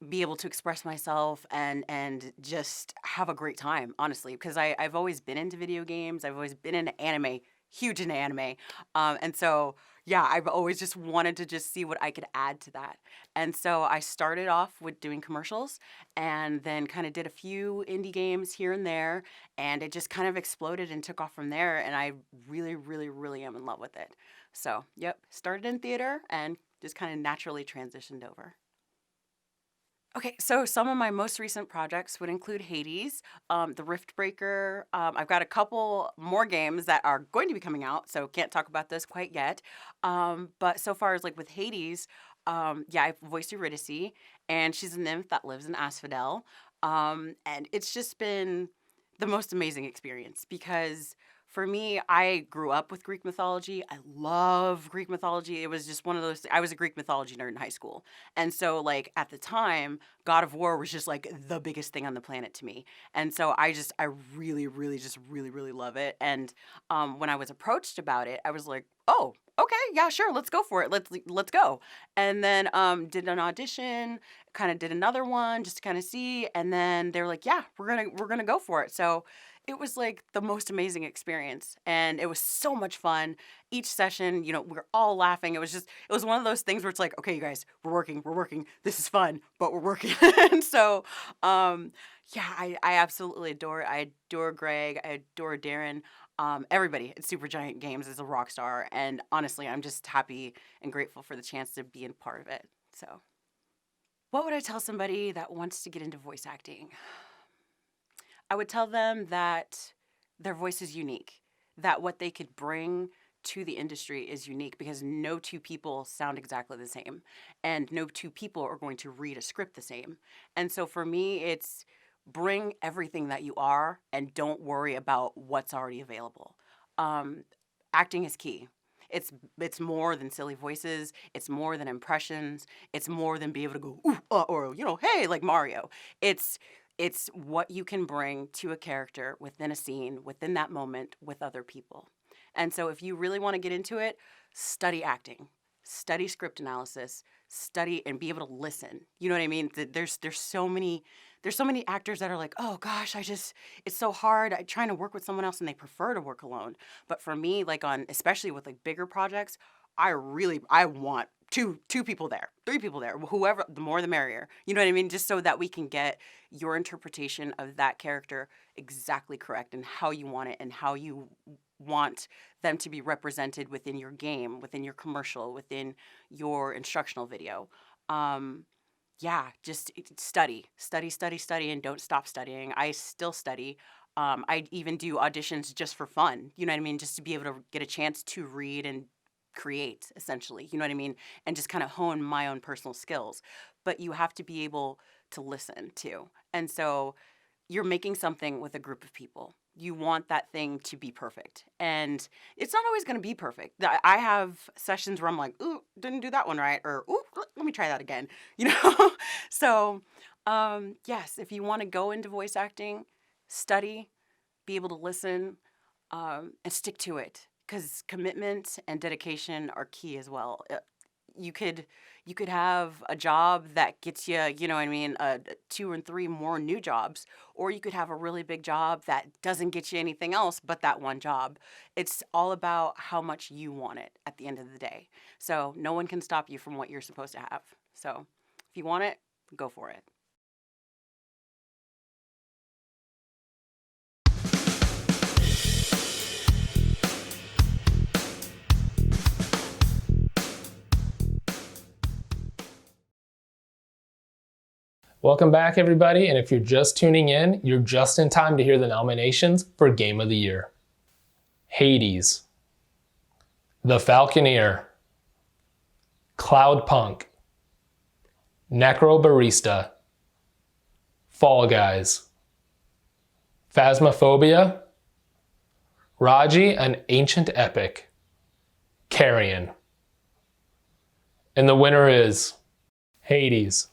[SPEAKER 2] be able to express myself and just have a great time, honestly, because I've always been into video games. I've always been into anime, huge into anime. And so, yeah, I've always just wanted to just see what I could add to that. And so I started off with doing commercials and then kind of did a few indie games here and there. And it just kind of exploded and took off from there. And I really, really, really am in love with it. So, yep, started in theater and just kind of naturally transitioned over. Okay, so some of my most recent projects would include Hades, the Rift Breaker. I've got a couple more games that are going to be coming out, so can't talk about this quite yet. But so far as like with Hades, yeah, I've voiced Eurydice, and she's a nymph that lives in Asphodel. And it's just been the most amazing experience because for me, I grew up with Greek mythology. I love Greek mythology. It was just one of those. I was a Greek mythology nerd in high school, and so like at the time, God of War was just like the biggest thing on the planet to me. And so I really, really, just really, really love it. And when I was approached about it, I was like, oh, okay, yeah, sure, let's go for it. Let's go. And then did an audition, kind of did another one just to kind of see, and then they were like, yeah, we're gonna go for it. So it was like the most amazing experience, and it was so much fun. Each session, we were all laughing. It was one of those things where it's like, okay, you guys, we're working. This is fun, but we're working. And so, yeah, I absolutely adore it. I adore Greg. I adore Darren. Everybody at Supergiant Games is a rock star, and honestly, I'm just happy and grateful for the chance to be a part of it. So, what would I tell somebody that wants to get into voice acting? I would tell them that their voice is unique, that what they could bring to the industry is unique, because no two people sound exactly the same, and no two people are going to read a script the same. And so for me, it's bring everything that you are and don't worry about what's already available. Acting is key. It's more than silly voices. It's more than impressions. It's more than be able to go ooh, or hey, like Mario. It's what you can bring to a character within a scene, within that moment, with other people. And so if you really want to get into it, study acting, study script analysis, study and be able to listen. You know what I mean? There's so many actors that are like, oh gosh, it's so hard. I'm trying to work with someone else and they prefer to work alone. But for me, like especially with like bigger projects, I want two people there, 3 people there, whoever, the more the merrier. You know what I mean? Just so that we can get your interpretation of that character exactly correct, and how you want it and how you want them to be represented within your game, within your commercial, within your instructional video. Yeah, just study, and don't stop studying. I still study. I even do auditions just for fun. You know what I mean? Just to be able to get a chance to read and create, essentially. You know what I mean? And just kind of hone my own personal skills. But you have to be able to listen too. And so you're making something with a group of people. You want that thing to be perfect. And it's not always going to be perfect. I have sessions where I'm like, ooh, didn't do that one right. Or, ooh, let me try that again. So, yes, if you want to go into voice acting, study, be able to listen, and stick to it. Because commitment and dedication are key as well. You could have a job that gets you, 2 and 3 more new jobs, or you could have a really big job that doesn't get you anything else but that one job. It's all about how much you want it at the end of the day. So no one can stop you from what you're supposed to have. So if you want it, go for it.
[SPEAKER 1] Welcome back, everybody, and if you're just tuning in, you're just in time to hear the nominations for Game of the Year. Hades, The Falconeer, Cloudpunk, Necrobarista, Fall Guys, Phasmophobia, Raji, An Ancient Epic, Carrion. And the winner is Hades.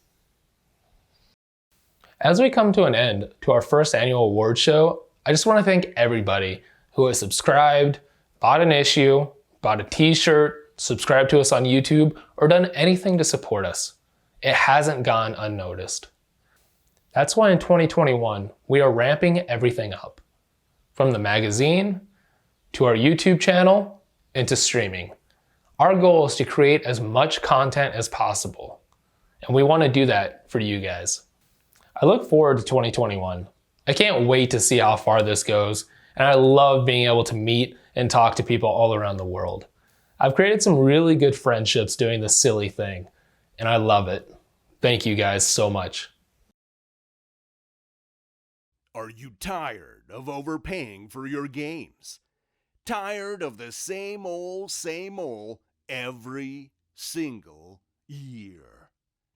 [SPEAKER 1] As we come to an end to our first annual award show, I just want to thank everybody who has subscribed, bought an issue, bought a t-shirt, subscribed to us on YouTube, or done anything to support us. It hasn't gone unnoticed. That's why in 2021, we are ramping everything up. From the magazine, to our YouTube channel, and to streaming. Our goal is to create as much content as possible. And we want to do that for you guys. I look forward to 2021. I can't wait to see how far this goes, and I love being able to meet and talk to people all around the world. I've created some really good friendships doing this silly thing, and I love it. Thank you guys so much.
[SPEAKER 3] Are you tired of overpaying for your games? Tired of the same old every single year?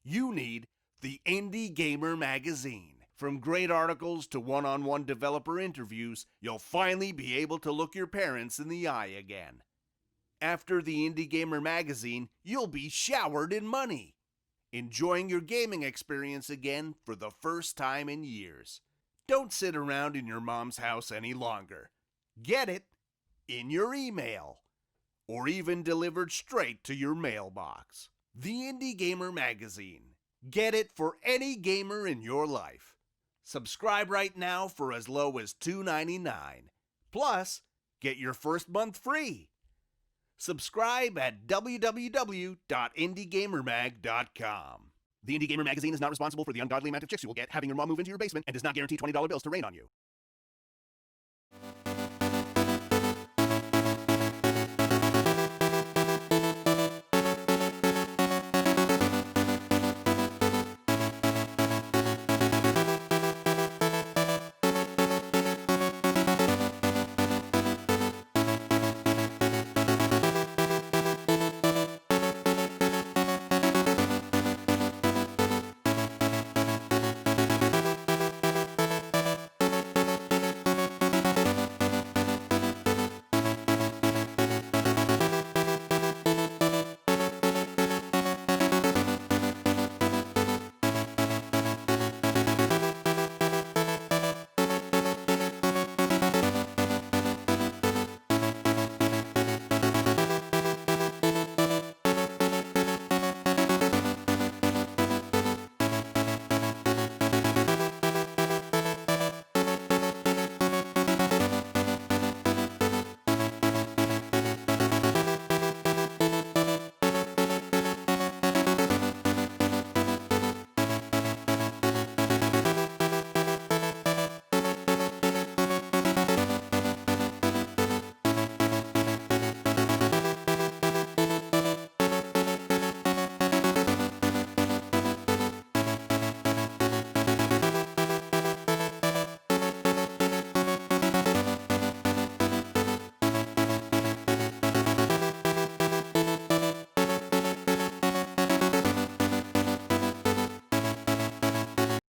[SPEAKER 3] You need the Indie Gamer magazine From great articles to one-on-one developer interviews, you'll finally be able to look your parents in the eye again. After the Indie Gamer magazine, you'll be showered in money, enjoying your gaming experience again for the first time in years. Don't sit around in your mom's house any longer. Get it in your email, or even delivered straight to your mailbox. The Indie Gamer magazine. Get it for any gamer in your life. Subscribe right now for as low as $2.99. Plus, get your first month free. Subscribe at www.indiegamermag.com. The Indie Gamer magazine is not responsible for the ungodly amount of chicks you will get having your mom move into your basement and does not guarantee $20 bills to rain on you.